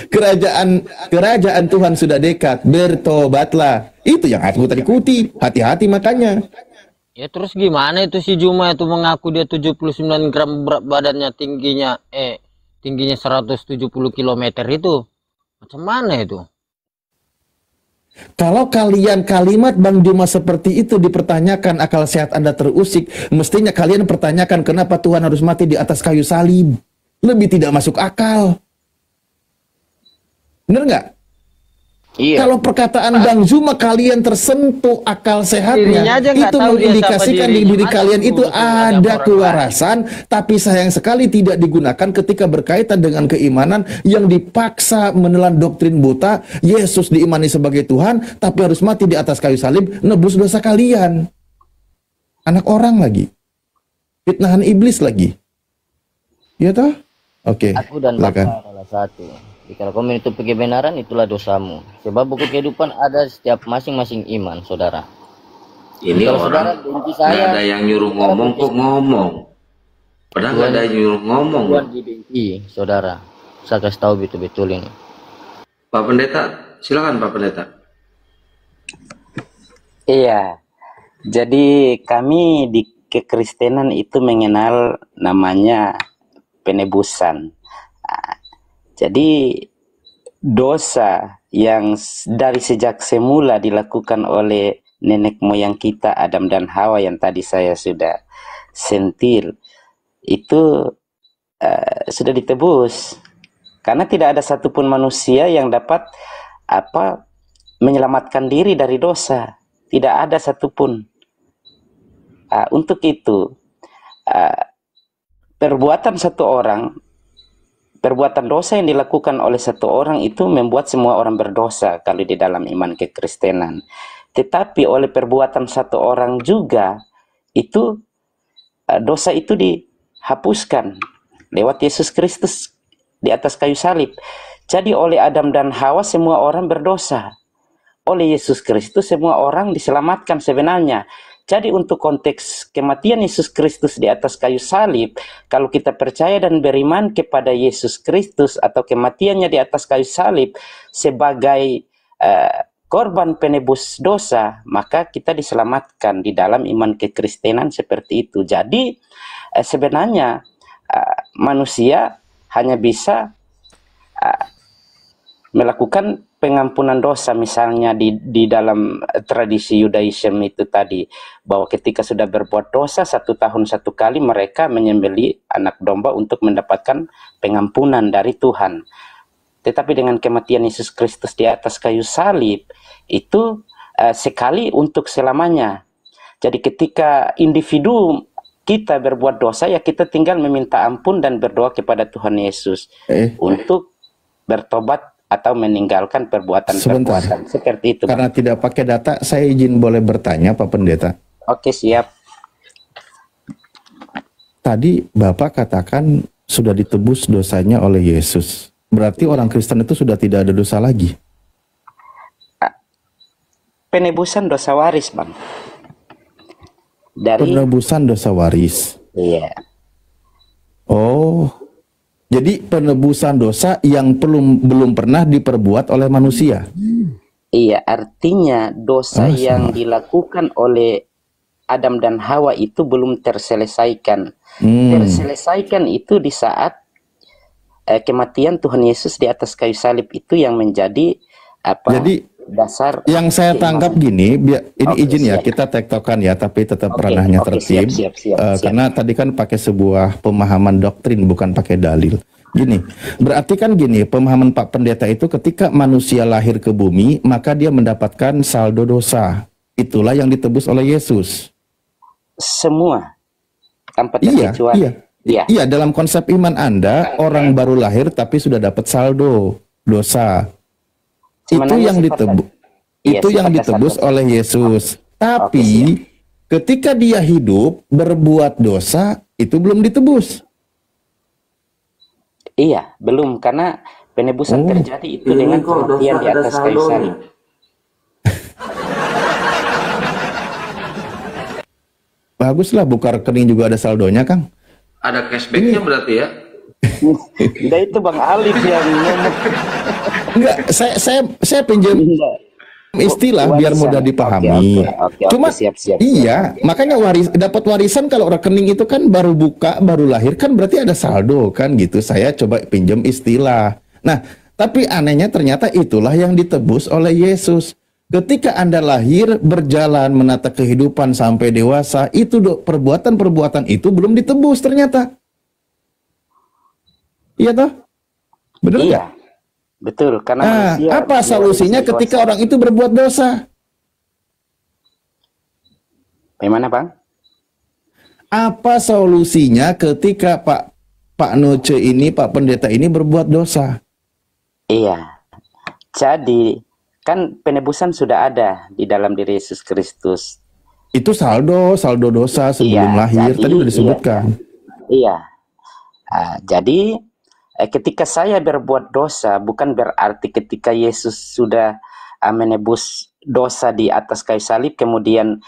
[SPEAKER 7] Kerajaan Tuhan sudah dekat, bertobatlah. Itu yang aku tadi kutip. Hati-hati makanya.
[SPEAKER 8] Ya terus gimana itu si Juma itu mengaku dia 79 gram berat badannya, tingginya 170 km itu. Macam mana itu?
[SPEAKER 7] Kalau kalian kalimat Bang Juma seperti itu dipertanyakan, akal sehat Anda terusik, mestinya kalian pertanyakan kenapa Tuhan harus mati di atas kayu salib. Lebih tidak masuk akal. Bener nggak?
[SPEAKER 4] Iya.
[SPEAKER 7] Kalau perkataan Bang Juma kalian tersentuh akal sehatnya, itu mengindikasikan di diri kalian itu ada kewarasan, tapi sayang sekali tidak digunakan ketika berkaitan dengan keimanan yang dipaksa menelan doktrin buta. Yesus diimani sebagai Tuhan, tapi harus mati di atas kayu salib, nebus dosa kalian. Anak orang lagi. Fitnahan iblis lagi. Ya toh? Oke.
[SPEAKER 4] Aku dan Bapak adalah satu. Kalau kau menutup kebenaran, itulah dosamu. Sebab buku kehidupan ada setiap masing-masing iman, saudara.
[SPEAKER 6] Ini kalau orang nggak ada yang nyuruh ngomong kok ngomong. Padahal nggak ada yang nyuruh ngomong.
[SPEAKER 4] Tuhan dibenci, saudara. Saya kasih tahu betul-betul ini.
[SPEAKER 6] Pak Pendeta, silakan Pak Pendeta.
[SPEAKER 2] Iya. Jadi kami di kekristenan itu mengenal namanya penebusan. Jadi dosa yang dari sejak semula dilakukan oleh nenek moyang kita Adam dan Hawa yang tadi saya sudah sentil itu sudah ditebus, karena tidak ada satupun manusia yang dapat menyelamatkan diri dari dosa, tidak ada satupun. Untuk itu perbuatan dosa yang dilakukan oleh satu orang itu membuat semua orang berdosa kalau di dalam iman kekristenan. Tetapi oleh perbuatan satu orang juga itu dosa itu dihapuskan lewat Yesus Kristus di atas kayu salib. Jadi oleh Adam dan Hawa semua orang berdosa. Oleh Yesus Kristus semua orang diselamatkan sebenarnya. Jadi untuk konteks kematian Yesus Kristus di atas kayu salib, kalau kita percaya dan beriman kepada Yesus Kristus atau kematiannya di atas kayu salib sebagai korban penebus dosa, maka kita diselamatkan di dalam iman kekristenan seperti itu. Jadi sebenarnya manusia hanya bisa melakukan pengampunan dosa, misalnya di dalam tradisi Yudaism itu tadi, bahwa ketika sudah berbuat dosa 1 tahun 1 kali mereka menyembelih anak domba untuk mendapatkan pengampunan dari Tuhan. Tetapi dengan kematian Yesus Kristus di atas kayu salib itu sekali untuk selamanya. Jadi ketika individu kita berbuat dosa, ya kita tinggal meminta ampun dan berdoa kepada Tuhan Yesus untuk bertobat atau meninggalkan perbuatan-perbuatan seperti itu.
[SPEAKER 7] Karena tidak pakai data, saya izin boleh bertanya Pak Pendeta.
[SPEAKER 2] Oke, siap.
[SPEAKER 7] Tadi Bapak katakan sudah ditebus dosanya oleh Yesus. Berarti orang Kristen itu sudah tidak ada dosa lagi.
[SPEAKER 2] Penebusan dosa waris, Bang.
[SPEAKER 7] Penebusan dosa waris.
[SPEAKER 2] Iya.
[SPEAKER 7] Oh. Jadi penebusan dosa yang belum pernah diperbuat oleh manusia.
[SPEAKER 2] Iya, artinya dosa yang dilakukan oleh Adam dan Hawa itu belum terselesaikan. Terselesaikan itu di saat kematian Tuhan Yesus di atas kayu salib itu yang menjadi
[SPEAKER 7] Jadi
[SPEAKER 2] dasar.
[SPEAKER 7] Yang saya tangkap gini, ini izin ya kita tektokan ya, tapi tetap ranahnya tertib.
[SPEAKER 2] Siap.
[SPEAKER 7] Karena tadi kan pakai sebuah pemahaman doktrin, bukan pakai dalil. Gini, berarti kan gini, pemahaman Pak Pendeta itu ketika manusia lahir ke bumi, maka dia mendapatkan saldo dosa. Itulah yang ditebus oleh Yesus.
[SPEAKER 2] Semua, tanpa terkecuali.
[SPEAKER 7] Iya, dalam konsep iman Anda, orang baru lahir tapi sudah dapat saldo dosa. Itu yang ditebus. Itu yang ditebus oleh Yesus. Tapi ketika dia hidup berbuat dosa, itu belum ditebus.
[SPEAKER 2] Iya, belum, karena penebusan terjadi itu dengan kematian di atas kayu salib.
[SPEAKER 7] Baguslah, buka rekening juga ada saldonya, Kang.
[SPEAKER 6] Ada cashbacknya berarti ya?
[SPEAKER 2] Nah itu Bang Alif yang ngomong.
[SPEAKER 7] Enggak, saya pinjam istilah biar mudah dipahami. Cuma
[SPEAKER 2] siap.
[SPEAKER 7] Iya, makanya dapat warisan kalau rekening itu kan baru buka, baru lahir kan berarti ada saldo kan gitu. Saya coba pinjam istilah. Nah, tapi anehnya ternyata itulah yang ditebus oleh Yesus. Ketika Anda lahir, berjalan, menata kehidupan sampai dewasa, itu perbuatan-perbuatan itu belum ditebus ternyata. Iya toh? Benar nggak?
[SPEAKER 2] Betul, karena
[SPEAKER 7] apa solusinya ketika orang itu berbuat dosa?
[SPEAKER 2] Bagaimana, Bang?
[SPEAKER 7] Apa solusinya ketika Pak Noce ini, Pak Pendeta ini berbuat dosa?
[SPEAKER 2] Iya. Jadi, kan penebusan sudah ada di dalam diri Yesus Kristus.
[SPEAKER 7] Itu saldo dosa sebelum lahir, tadi sudah disebutkan.
[SPEAKER 2] Iya. Jadi ketika saya berbuat dosa, bukan berarti ketika Yesus sudah menebus dosa di atas kayu salib, kemudian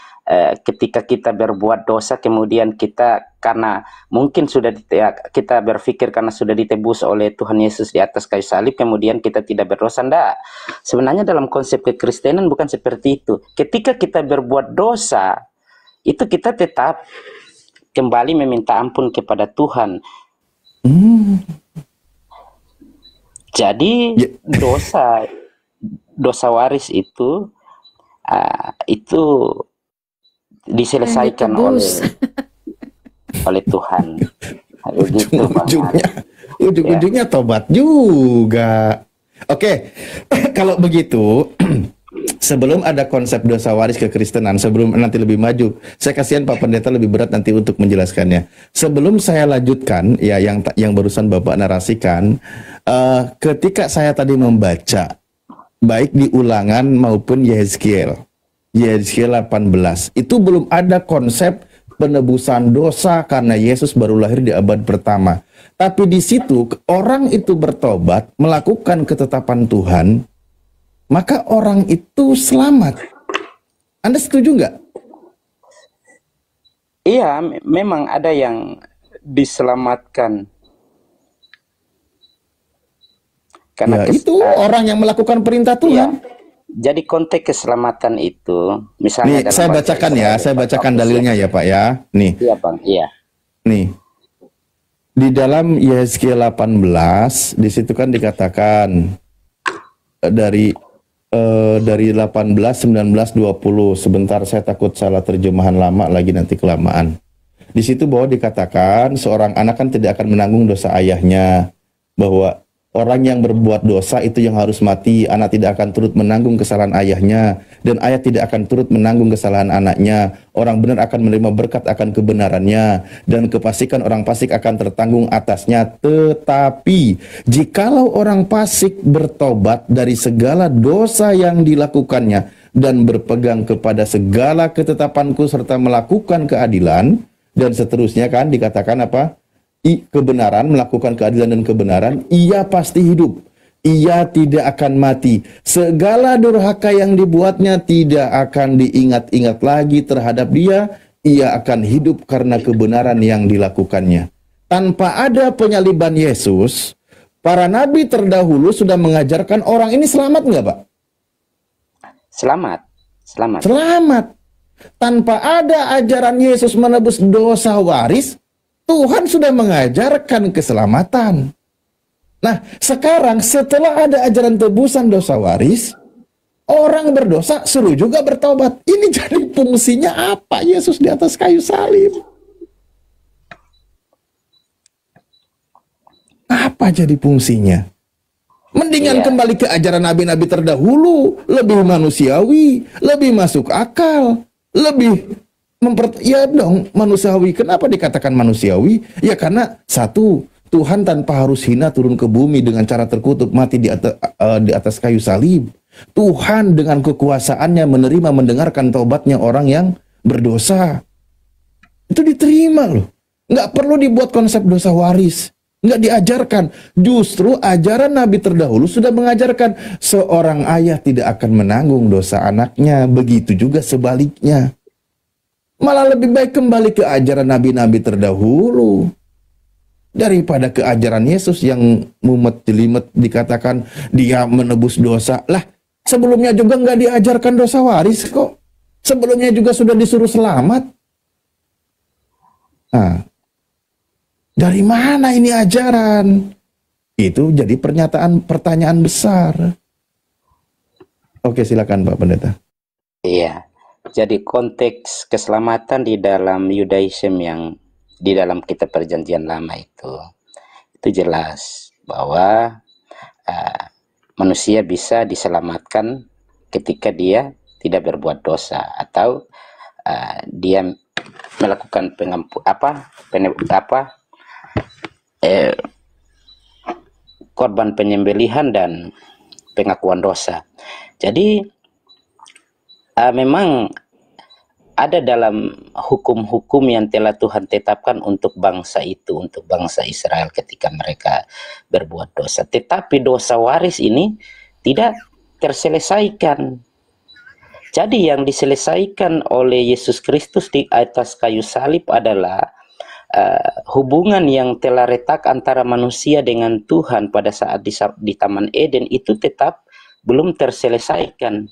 [SPEAKER 2] ketika kita berbuat dosa, kemudian kita karena mungkin sudah kita berpikir karena sudah ditebus oleh Tuhan Yesus di atas kayu salib, kemudian kita tidak berdosa. Enggak. Sebenarnya dalam konsep kekristenan bukan seperti itu. Ketika kita berbuat dosa, itu kita tetap kembali meminta ampun kepada Tuhan. Jadi dosa waris itu diselesaikan oleh Tuhan.
[SPEAKER 7] Ujung-ujungnya tobat juga. Oke, kalau begitu sebelum ada konsep dosa waris kekristenan, sebelum nanti lebih maju, saya kasihan Pak Pendeta lebih berat nanti untuk menjelaskannya. Sebelum saya lanjutkan ya yang barusan Bapak narasikan, ketika saya tadi membaca baik di Ulangan maupun Yehezkiel 18, itu belum ada konsep penebusan dosa karena Yesus baru lahir di abad pertama. Tapi di situ orang itu bertobat, melakukan ketetapan Tuhan, maka orang itu selamat. Anda setuju nggak?
[SPEAKER 2] Iya, memang ada yang diselamatkan. Karena
[SPEAKER 7] ya, itu orang yang melakukan perintah Tuhan.
[SPEAKER 2] Jadi konteks keselamatan itu, misalnya
[SPEAKER 7] Nih,
[SPEAKER 2] dalam
[SPEAKER 7] saya
[SPEAKER 2] bahasa
[SPEAKER 7] bacakan ya,
[SPEAKER 2] Israel,
[SPEAKER 7] saya
[SPEAKER 2] Pak
[SPEAKER 7] bacakan
[SPEAKER 2] Paulus, ya.
[SPEAKER 7] dalilnya ya Pak ya. Nih,
[SPEAKER 2] Iya Bang, iya.
[SPEAKER 7] nih. Di dalam Yehezkiel 18, di situ kan dikatakan dari 18, 19, 20. Sebentar, saya takut salah terjemahan lama lagi, nanti kelamaan. Di situ bahwa dikatakan seorang anak kan tidak akan menanggung dosa ayahnya, bahwa orang yang berbuat dosa itu yang harus mati. Anak tidak akan turut menanggung kesalahan ayahnya, dan ayah tidak akan turut menanggung kesalahan anaknya. Orang benar akan menerima berkat akan kebenarannya, dan kepastikan orang fasik akan tertanggung atasnya. Tetapi jikalau orang fasik bertobat dari segala dosa yang dilakukannya dan berpegang kepada segala ketetapanku serta melakukan keadilan, dan seterusnya kan dikatakan apa? Kebenaran, melakukan keadilan dan kebenaran, ia pasti hidup. Ia tidak akan mati. Segala durhaka yang dibuatnya tidak akan diingat-ingat lagi terhadap dia. Ia akan hidup karena kebenaran yang dilakukannya. Tanpa ada penyaliban Yesus, para nabi terdahulu sudah mengajarkan orang ini selamat nggak, Pak?
[SPEAKER 2] Selamat, selamat.
[SPEAKER 7] Selamat. Tanpa ada ajaran Yesus menebus dosa waris, Tuhan sudah mengajarkan keselamatan. Nah, sekarang setelah ada ajaran tebusan dosa waris, orang berdosa suruh juga bertobat. Ini jadi fungsinya apa Yesus di atas kayu salib? Apa jadi fungsinya? Mendingan kembali ke ajaran nabi-nabi terdahulu, lebih manusiawi, lebih masuk akal, lebih ya dong, manusiawi. Kenapa dikatakan manusiawi? Ya karena satu, Tuhan tanpa harus hina turun ke bumi dengan cara terkutuk mati di atas kayu salib. Tuhan dengan kekuasaannya menerima mendengarkan taubatnya orang yang berdosa. Itu diterima loh. Nggak perlu dibuat konsep dosa waris. Nggak diajarkan. Justru ajaran nabi terdahulu sudah mengajarkan seorang ayah tidak akan menanggung dosa anaknya. Begitu juga sebaliknya. Malah lebih baik kembali ke ajaran nabi-nabi terdahulu daripada ke ajaran Yesus yang mumet jelimet dikatakan dia menebus dosa. Lah, sebelumnya juga nggak diajarkan dosa waris kok. Sebelumnya juga sudah disuruh selamat. Nah, dari mana ini ajaran? Itu jadi pertanyaan besar. Oke, silakan Pak Pendeta.
[SPEAKER 2] Iya. Jadi konteks keselamatan di dalam Yudaism yang di dalam kitab Perjanjian Lama itu jelas bahwa manusia bisa diselamatkan ketika dia tidak berbuat dosa atau dia melakukan korban penyembelihan dan pengakuan dosa. Jadi memang ada dalam hukum-hukum yang telah Tuhan tetapkan untuk bangsa itu, untuk bangsa Israel ketika mereka berbuat dosa. Tetapi dosa waris ini tidak terselesaikan. Jadi yang diselesaikan oleh Yesus Kristus di atas kayu salib adalah hubungan yang telah retak antara manusia dengan Tuhan pada saat di Taman Eden itu tetap belum terselesaikan.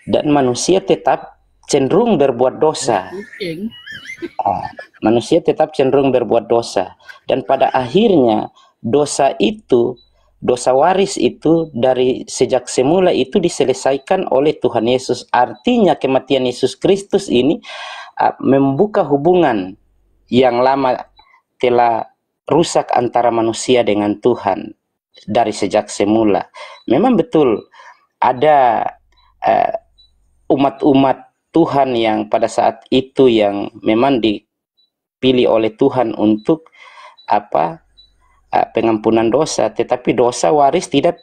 [SPEAKER 2] Dan manusia tetap cenderung berbuat dosa. Manusia tetap cenderung berbuat dosa. Dan pada akhirnya dosa itu, dosa waris itu dari sejak semula itu diselesaikan oleh Tuhan Yesus. Artinya kematian Yesus Kristus ini membuka hubungan yang lama telah rusak antara manusia dengan Tuhan dari sejak semula. Memang betul ada umat-umat Tuhan yang pada saat itu yang memang dipilih oleh Tuhan untuk pengampunan dosa, tetapi dosa waris tidak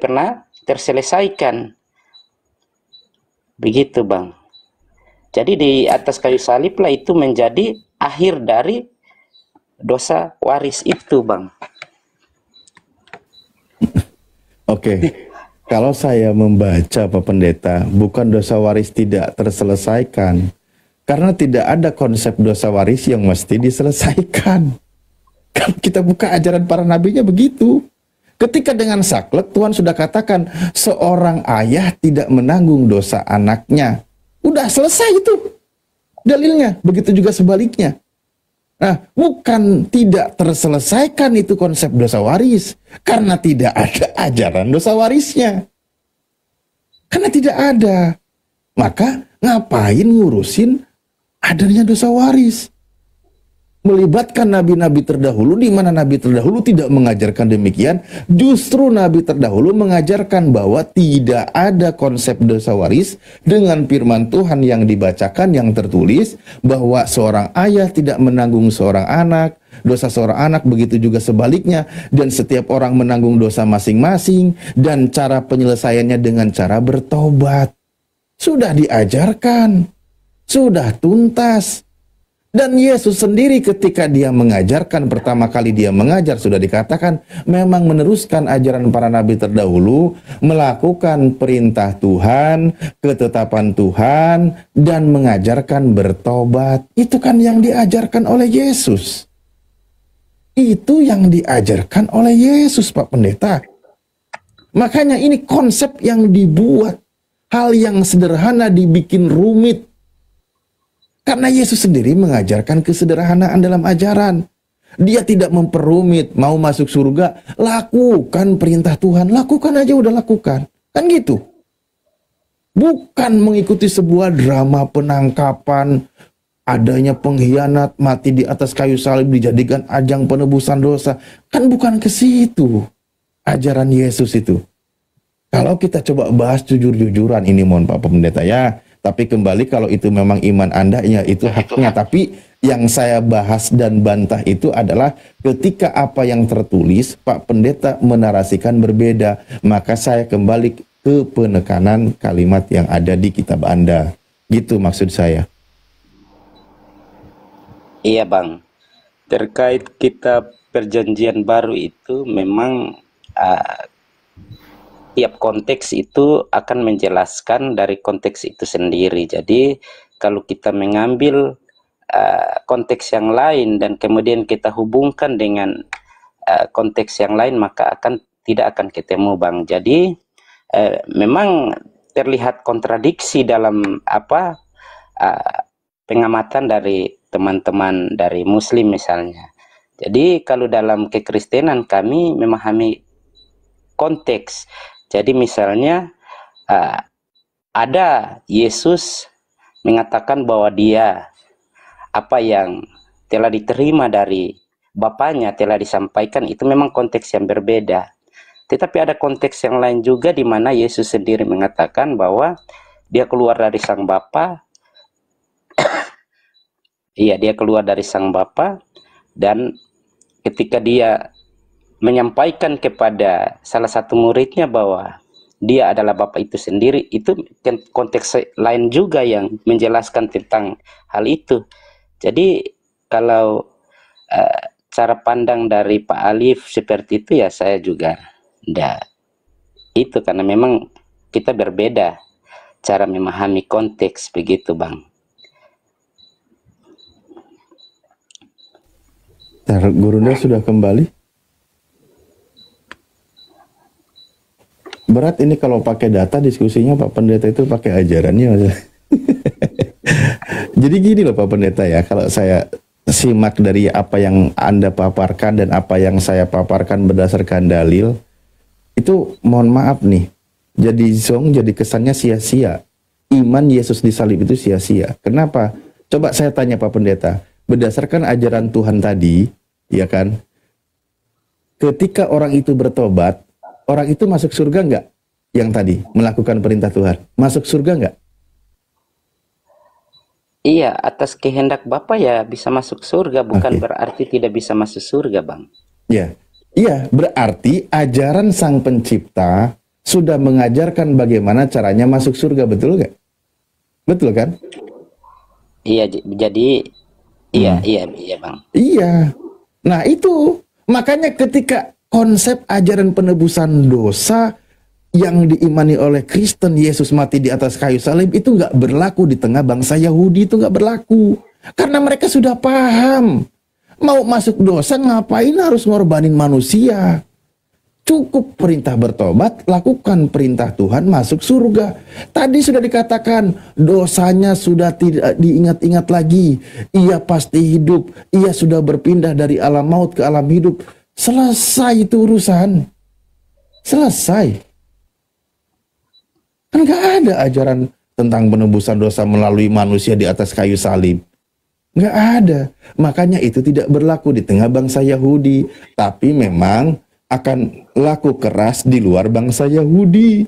[SPEAKER 2] pernah terselesaikan. Begitu Bang. Jadi di atas kayu salib lah itu menjadi akhir dari dosa waris itu Bang.
[SPEAKER 7] Oke. Kalau saya membaca Pak Pendeta, bukan dosa waris tidak terselesaikan. Karena tidak ada konsep dosa waris yang mesti diselesaikan. Kalau kita buka ajaran para nabinya begitu. Ketika dengan saklek Tuhan sudah katakan seorang ayah tidak menanggung dosa anaknya. Udah selesai itu dalilnya. Begitu juga sebaliknya. Nah, bukan tidak terselesaikan itu konsep dosa waris. Karena tidak ada ajaran dosa warisnya. Karena tidak ada. Maka ngapain ngurusin adanya dosa waris? Melibatkan nabi-nabi terdahulu, di mana nabi terdahulu tidak mengajarkan demikian. Justru nabi terdahulu mengajarkan bahwa tidak ada konsep dosa waris dengan firman Tuhan yang dibacakan, yang tertulis bahwa seorang ayah tidak menanggung seorang anak, dosa seorang anak, begitu juga sebaliknya, dan setiap orang menanggung dosa masing-masing, dan cara penyelesaiannya dengan cara bertobat. Sudah diajarkan, sudah tuntas. Dan Yesus sendiri ketika dia mengajarkan, pertama kali dia mengajar, sudah dikatakan memang meneruskan ajaran para nabi terdahulu, melakukan perintah Tuhan, ketetapan Tuhan, dan mengajarkan bertobat. Itu kan yang diajarkan oleh Yesus. Itu yang diajarkan oleh Yesus, Pak Pendeta. Makanya ini konsep yang dibuat. Hal yang sederhana dibikin rumit. Karena Yesus sendiri mengajarkan kesederhanaan dalam ajaran. Dia tidak memperumit, mau masuk surga, lakukan perintah Tuhan, lakukan aja, udah lakukan. Kan gitu. Bukan mengikuti sebuah drama penangkapan, adanya pengkhianat, mati di atas kayu salib dijadikan ajang penebusan dosa. Kan bukan ke situ ajaran Yesus itu. Kalau kita coba bahas jujur-jujuran, ini mohon Pak Pendeta ya. Tapi kembali kalau itu memang iman Anda, ya itu haknya. Tapi yang saya bahas dan bantah itu adalah ketika apa yang tertulis, Pak Pendeta menarasikan berbeda. Maka saya kembali ke penekanan kalimat yang ada di kitab Anda. Gitu maksud saya.
[SPEAKER 2] Iya Bang, terkait kitab perjanjian baru itu memang tiap konteks itu akan menjelaskan dari konteks itu sendiri. Jadi kalau kita mengambil konteks yang lain dan kemudian kita hubungkan dengan konteks yang lain, maka tidak akan ketemu Bang. Jadi memang terlihat kontradiksi dalam pengamatan dari teman-teman dari Muslim misalnya. Jadi kalau dalam kekristenan kami memahami konteks. Jadi misalnya ada Yesus mengatakan bahwa dia apa yang telah diterima dari Bapaknya telah disampaikan, itu memang konteks yang berbeda. Tetapi ada konteks yang lain juga di mana Yesus sendiri mengatakan bahwa dia keluar dari Sang Bapa. Iya, dia keluar dari Sang Bapa, dan ketika dia menyampaikan kepada salah satu muridnya bahwa dia adalah Bapa itu sendiri, itu konteks lain juga yang menjelaskan tentang hal itu. Jadi kalau cara pandang dari Pak Alif seperti itu, ya saya juga enggak itu, karena memang kita berbeda cara memahami konteks, begitu Bang.
[SPEAKER 7] Gurunda sudah kembali. Berat ini kalau pakai data diskusinya Pak Pendeta itu pakai ajarannya. Jadi gini loh Pak Pendeta ya, kalau saya simak dari apa yang Anda paparkan dan apa yang saya paparkan berdasarkan dalil, itu mohon maaf nih, jadi kesannya sia-sia. Iman Yesus di salib itu sia-sia. Kenapa? Coba saya tanya Pak Pendeta, berdasarkan ajaran Tuhan tadi, ya kan, ketika orang itu bertobat, orang itu masuk surga enggak? Yang tadi melakukan perintah Tuhan, masuk surga enggak?
[SPEAKER 2] Iya, atas kehendak Bapa ya bisa masuk surga, bukan berarti tidak bisa masuk surga, Bang.
[SPEAKER 7] Ya, iya, berarti ajaran Sang Pencipta sudah mengajarkan bagaimana caranya masuk surga, betul nggak? Betul kan?
[SPEAKER 2] Iya, jadi iya, Bang.
[SPEAKER 7] Iya. Nah itu makanya ketika konsep ajaran penebusan dosa yang diimani oleh Kristen, Yesus mati di atas kayu salib, itu nggak berlaku di tengah bangsa Yahudi, itu nggak berlaku. Karena mereka sudah paham, mau masuk dosa ngapain harus ngorbanin manusia. Cukup perintah bertobat, lakukan perintah Tuhan, masuk surga. Tadi sudah dikatakan, dosanya sudah tidak diingat-ingat lagi. Ia pasti hidup, ia sudah berpindah dari alam maut ke alam hidup. Selesai itu urusan. Selesai. Kan gak ada ajaran tentang penebusan dosa melalui manusia di atas kayu salib. Gak ada. Makanya itu tidak berlaku di tengah bangsa Yahudi. Tapi memang akan laku keras di luar bangsa Yahudi.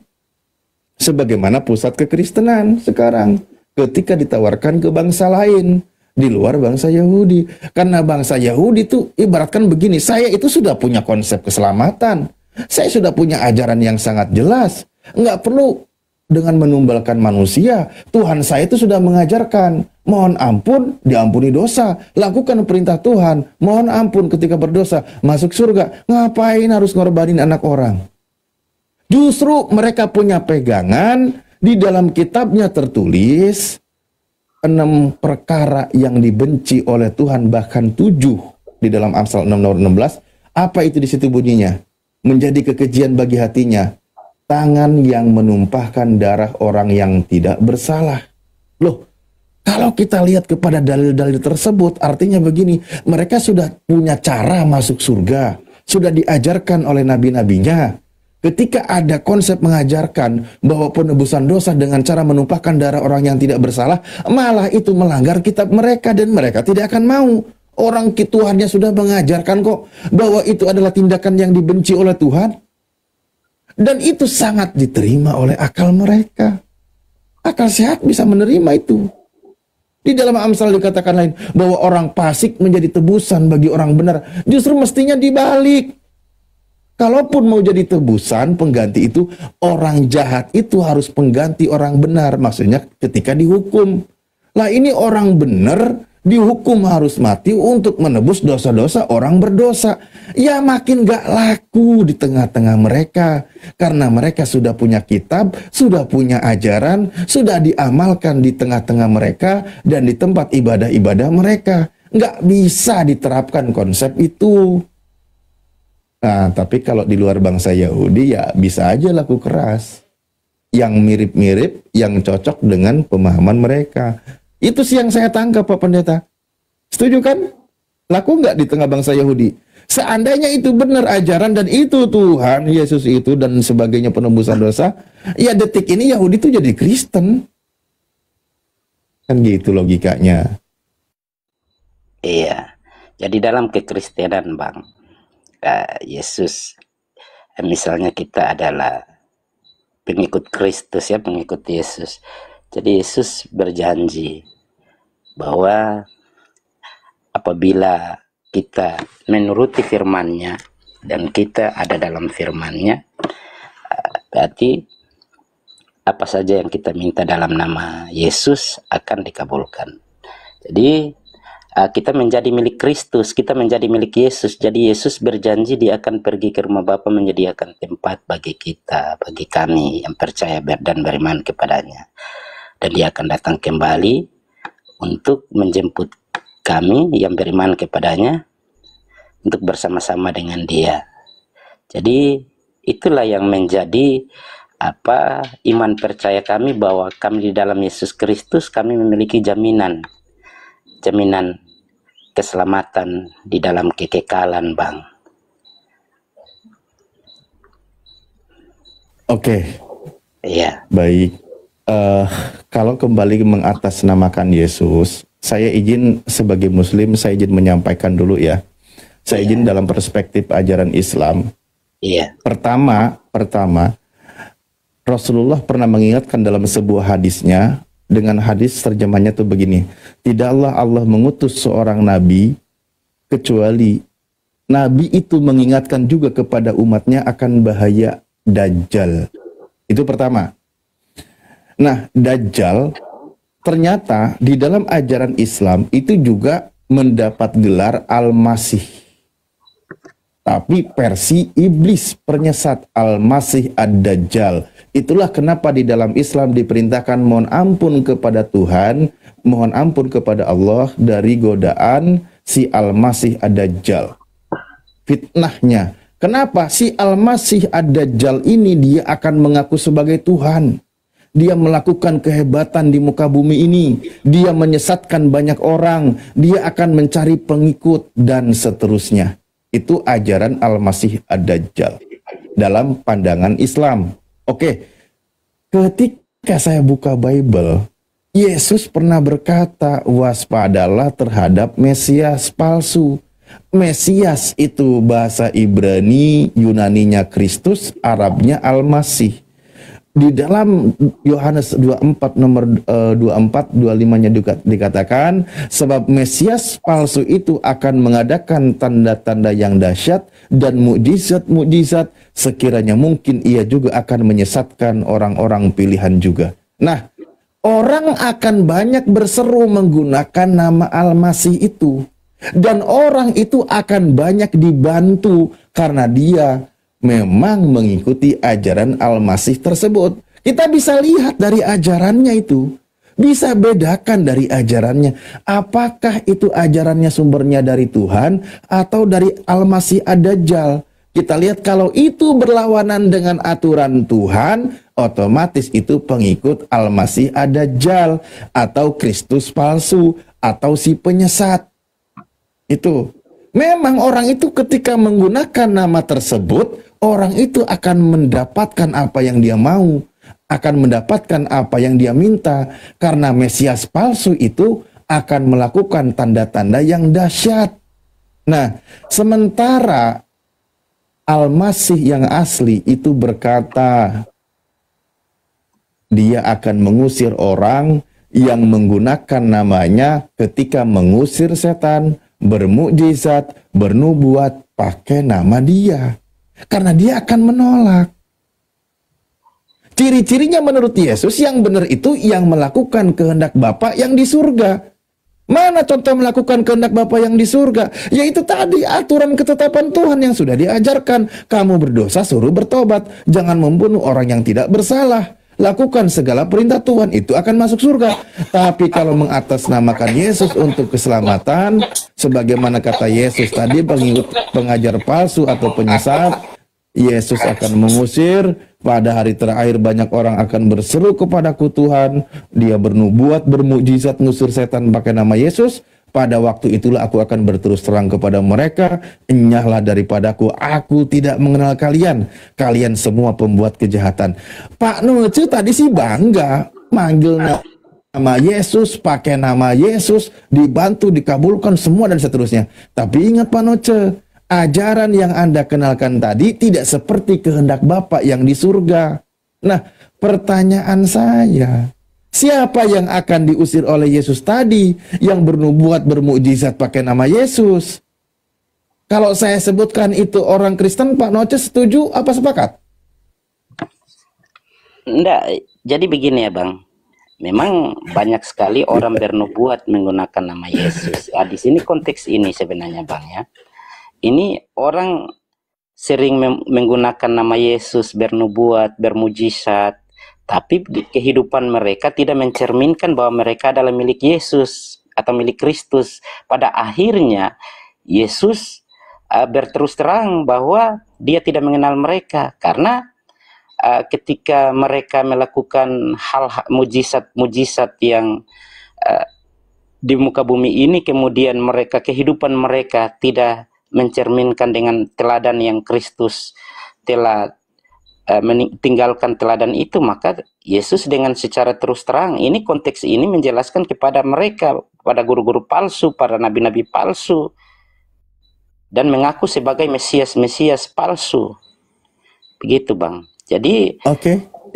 [SPEAKER 7] Sebagaimana pusat kekristenan sekarang. Ketika ditawarkan ke bangsa lain. Di luar bangsa Yahudi. Karena bangsa Yahudi itu ibaratkan begini. Saya itu sudah punya konsep keselamatan. Saya sudah punya ajaran yang sangat jelas. Nggak perlu dengan menumbalkan manusia. Tuhan saya itu sudah mengajarkan, mohon ampun, diampuni dosa. Lakukan perintah Tuhan, mohon ampun ketika berdosa, masuk surga. Ngapain harus ngorbanin anak orang? Justru mereka punya pegangan, di dalam kitabnya tertulis 6 perkara yang dibenci oleh Tuhan, bahkan 7 di dalam Amsal 6 nomor 16. Apa itu di situ bunyinya? Menjadi kekejian bagi hatinya tangan yang menumpahkan darah orang yang tidak bersalah. Loh, kalau kita lihat kepada dalil-dalil tersebut, artinya begini, mereka sudah punya cara masuk surga, sudah diajarkan oleh nabi-nabinya. Ketika ada konsep mengajarkan bahwa penebusan dosa dengan cara menumpahkan darah orang yang tidak bersalah, malah itu melanggar kitab mereka dan mereka tidak akan mau. Orang Tuhannya sudah mengajarkan kok bahwa itu adalah tindakan yang dibenci oleh Tuhan. Dan itu sangat diterima oleh akal mereka. Akal sehat bisa menerima itu. Di dalam Amsal dikatakan lain, bahwa orang fasik menjadi tebusan bagi orang benar. Justru mestinya dibalik. Kalaupun mau jadi tebusan, pengganti itu, orang jahat itu harus pengganti orang benar. Maksudnya ketika dihukum. Lah ini orang benar dihukum harus mati untuk menebus dosa-dosa orang berdosa. Ya makin gak laku di tengah-tengah mereka. Karena mereka sudah punya kitab, sudah punya ajaran, sudah diamalkan di tengah-tengah mereka dan di tempat ibadah-ibadah mereka. Gak bisa diterapkan konsep itu. Nah, tapi kalau di luar bangsa Yahudi ya bisa aja laku keras. Yang mirip-mirip, yang cocok dengan pemahaman mereka. Itu sih yang saya tangkap, Pak Pendeta. Setuju kan? Laku nggak di tengah bangsa Yahudi? Seandainya itu benar ajaran dan itu Tuhan, Yesus itu dan sebagainya penebusan dosa, ya detik ini Yahudi itu jadi Kristen. Kan gitu logikanya.
[SPEAKER 2] Iya. Jadi dalam kekristenan, Bang, Yesus, misalnya kita adalah pengikut Kristus ya, pengikut Yesus. Jadi Yesus berjanji bahwa apabila kita menuruti firman-Nya dan kita ada dalam firman-Nya, berarti apa saja yang kita minta dalam nama Yesus akan dikabulkan. Jadi kita menjadi milik Kristus, kita menjadi milik Yesus. Jadi Yesus berjanji dia akan pergi ke rumah Bapa menyediakan tempat bagi kita, bagi kami yang percaya dan beriman kepadanya. Dan dia akan datang kembali untuk menjemput kami yang beriman kepadanya untuk bersama-sama dengan dia. Jadi itulah yang menjadi iman percaya kami, bahwa kami di dalam Yesus Kristus kami memiliki jaminan keselamatan di dalam kekekalan, Bang.
[SPEAKER 7] Oke.
[SPEAKER 2] Iya.
[SPEAKER 7] Baik. Kalau kembali mengatasnamakan Yesus, saya izin sebagai Muslim, saya izin menyampaikan dulu ya. Saya izin dalam perspektif ajaran Islam.
[SPEAKER 2] Iya.
[SPEAKER 7] Pertama, Rasulullah pernah mengingatkan dalam sebuah hadisnya, dengan hadis terjemahnya tuh begini, tidaklah Allah mengutus seorang nabi kecuali nabi itu mengingatkan juga kepada umatnya akan bahaya Dajjal. Itu pertama. Nah, Dajjal ternyata di dalam ajaran Islam itu juga mendapat gelar Al-Masih. Tapi versi iblis penyesat, Al-Masih Ad-Dajjal. Itulah kenapa di dalam Islam diperintahkan mohon ampun kepada Tuhan, mohon ampun kepada Allah dari godaan si Al-Masih Ad-Dajjal. Fitnahnya, Kenapa? Si Al-Masih Ad-Dajjal ini dia akan mengaku sebagai Tuhan. Dia melakukan kehebatan di muka bumi ini. Dia menyesatkan banyak orang. Dia akan mencari pengikut dan seterusnya. Itu ajaran Al-Masih Ad-Dajjal dalam pandangan Islam. Oke, ketika saya buka Bible, Yesus pernah berkata, waspadalah terhadap Mesias palsu. Mesias itu bahasa Ibrani, Yunaninya Kristus, Arabnya Al-Masih. Di dalam Yohanes 24 nomor 24 25-nya dikatakan, sebab Mesias palsu itu akan mengadakan tanda-tanda yang dahsyat dan mukjizat-mukjizat, sekiranya mungkin ia juga akan menyesatkan orang-orang pilihan juga. Nah, orang akan banyak berseru menggunakan nama Al-Masih itu. Dan orang itu akan banyak dibantu karena dia memang mengikuti ajaran Al-Masih tersebut. Kita bisa lihat dari ajarannya itu. Bisa bedakan dari ajarannya. Apakah itu ajarannya sumbernya dari Tuhan atau dari Al-Masih Ad-Dajjal. Kita lihat kalau itu berlawanan dengan aturan Tuhan, otomatis itu pengikut Al-Masih Ad-Dajjal atau Kristus palsu atau si penyesat. Itu memang orang itu ketika menggunakan nama tersebut, orang itu akan mendapatkan apa yang dia mau, akan mendapatkan apa yang dia minta, karena Mesias palsu itu akan melakukan tanda-tanda yang dahsyat. Nah, sementara Al-Masih yang asli itu berkata, dia akan mengusir orang yang menggunakan namanya ketika mengusir setan, bermukjizat, bernubuat pakai nama dia. Karena dia akan menolak. Ciri-cirinya menurut Yesus yang benar itu yang melakukan kehendak Bapa yang di surga. Mana contoh melakukan kehendak Bapa yang di surga? Yaitu tadi aturan ketetapan Tuhan yang sudah diajarkan. Kamu berdosa suruh bertobat. Jangan membunuh orang yang tidak bersalah. Lakukan segala perintah Tuhan, itu akan masuk surga. Tapi kalau mengatasnamakan Yesus untuk keselamatan, sebagaimana kata Yesus tadi, pengikut pengajar palsu atau penyesat, Yesus akan mengusir. Pada hari terakhir banyak orang akan berseru kepadaku Tuhan. Dia bernubuat, bermukjizat, ngusir setan pakai nama Yesus. Pada waktu itulah aku akan berterus terang kepada mereka, enyahlah daripadaku, aku tidak mengenal kalian. Kalian semua pembuat kejahatan. Pak Noce tadi sih bangga manggil nama Yesus, pakai nama Yesus, dibantu, dikabulkan semua dan seterusnya. Tapi ingat Pak Noce, ajaran yang Anda kenalkan tadi tidak seperti kehendak Bapa yang di surga. Nah, pertanyaan saya, siapa yang akan diusir oleh Yesus tadi yang bernubuat, bermukjizat pakai nama Yesus? Kalau saya sebutkan itu orang Kristen, Pak Noce setuju apa sepakat?
[SPEAKER 2] Enggak, jadi begini ya Bang. Memang banyak sekali orang bernubuat menggunakan nama Yesus. Di sini konteks ini sebenarnya Bang ya. Ini orang sering menggunakan nama Yesus, bernubuat, bermujizat, tapi di kehidupan mereka tidak mencerminkan bahwa mereka adalah milik Yesus atau milik Kristus. Pada akhirnya Yesus berterus terang bahwa dia tidak mengenal mereka, karena ketika mereka melakukan hal mujizat yang di muka bumi ini, kemudian kehidupan mereka tidak mencerminkan dengan teladan yang Kristus telah meninggalkan teladan itu, maka Yesus dengan secara terus terang, ini konteks ini menjelaskan kepada mereka, pada guru-guru palsu, para nabi-nabi palsu, dan mengaku sebagai Mesias palsu. Begitu Bang. Jadi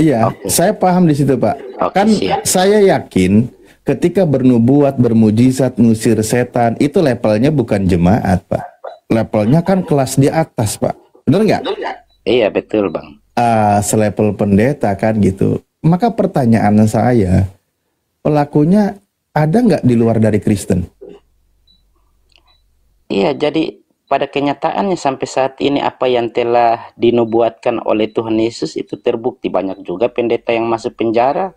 [SPEAKER 7] iya, saya paham di situ Pak. Kan siap. Saya yakin ketika bernubuat, bermujizat, ngusir setan, itu levelnya bukan jemaat Pak. Levelnya kan kelas di atas Pak. Benar nggak?
[SPEAKER 2] Iya betul Bang.
[SPEAKER 7] Selevel pendeta kan gitu. Maka pertanyaan saya, pelakunya ada nggak di luar dari Kristen?
[SPEAKER 2] Iya, jadi pada kenyataannya sampai saat ini apa yang telah dinubuatkan oleh Tuhan Yesus itu terbukti. Banyak juga pendeta yang masuk penjara,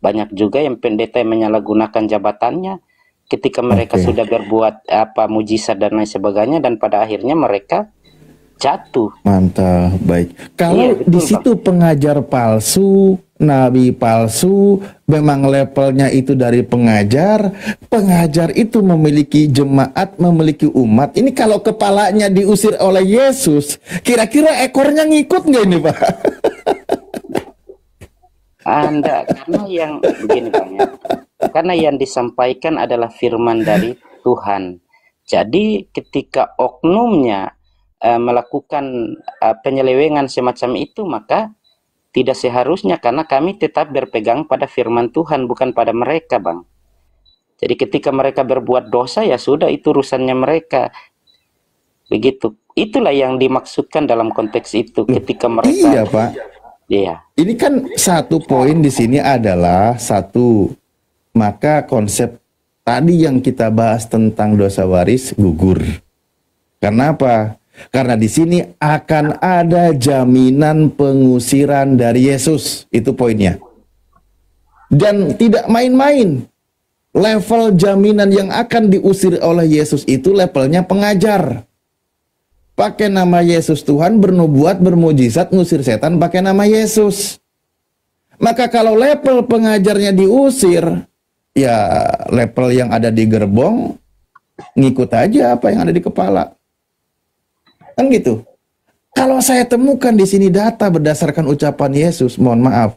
[SPEAKER 2] banyak juga yang pendeta yang menyalahgunakan jabatannya ketika mereka sudah berbuat mujizat dan lain sebagainya, dan pada akhirnya mereka jatuh.
[SPEAKER 7] Mantap, baik. Kalau
[SPEAKER 2] Iya, betul,
[SPEAKER 7] di situ pengajar palsu, nabi palsu, memang levelnya itu dari pengajar, pengajar itu memiliki jemaat, memiliki umat. Ini kalau kepalanya diusir oleh Yesus, kira-kira ekornya ngikut nggak ini, Pak?
[SPEAKER 2] Anda karena yang begini Bang ya. Karena yang disampaikan adalah firman dari Tuhan. Jadi ketika oknumnya melakukan penyelewengan semacam itu, maka tidak seharusnya, karena kami tetap berpegang pada firman Tuhan, bukan pada mereka, Bang. Jadi ketika mereka berbuat dosa, ya sudah, itu urusannya mereka. Begitu. Itulah yang dimaksudkan dalam konteks itu. Ketika mereka...
[SPEAKER 7] Iya, Pak.
[SPEAKER 2] Iya.
[SPEAKER 7] Ini kan satu poin di sini adalah satu, maka konsep tadi yang kita bahas tentang dosa waris gugur. Karena apa? Karena di sini akan ada jaminan pengusiran dari Yesus. Itu poinnya. Dan tidak main-main. Level jaminan yang akan diusir oleh Yesus itu levelnya pengajar. Pakai nama Yesus Tuhan, bernubuat, bermujizat, ngusir setan pakai nama Yesus. Maka kalau level pengajarnya diusir, ya level yang ada di gerbong ngikut aja apa yang ada di kepala. Kan gitu. Kalau saya temukan di sini data berdasarkan ucapan Yesus, mohon maaf,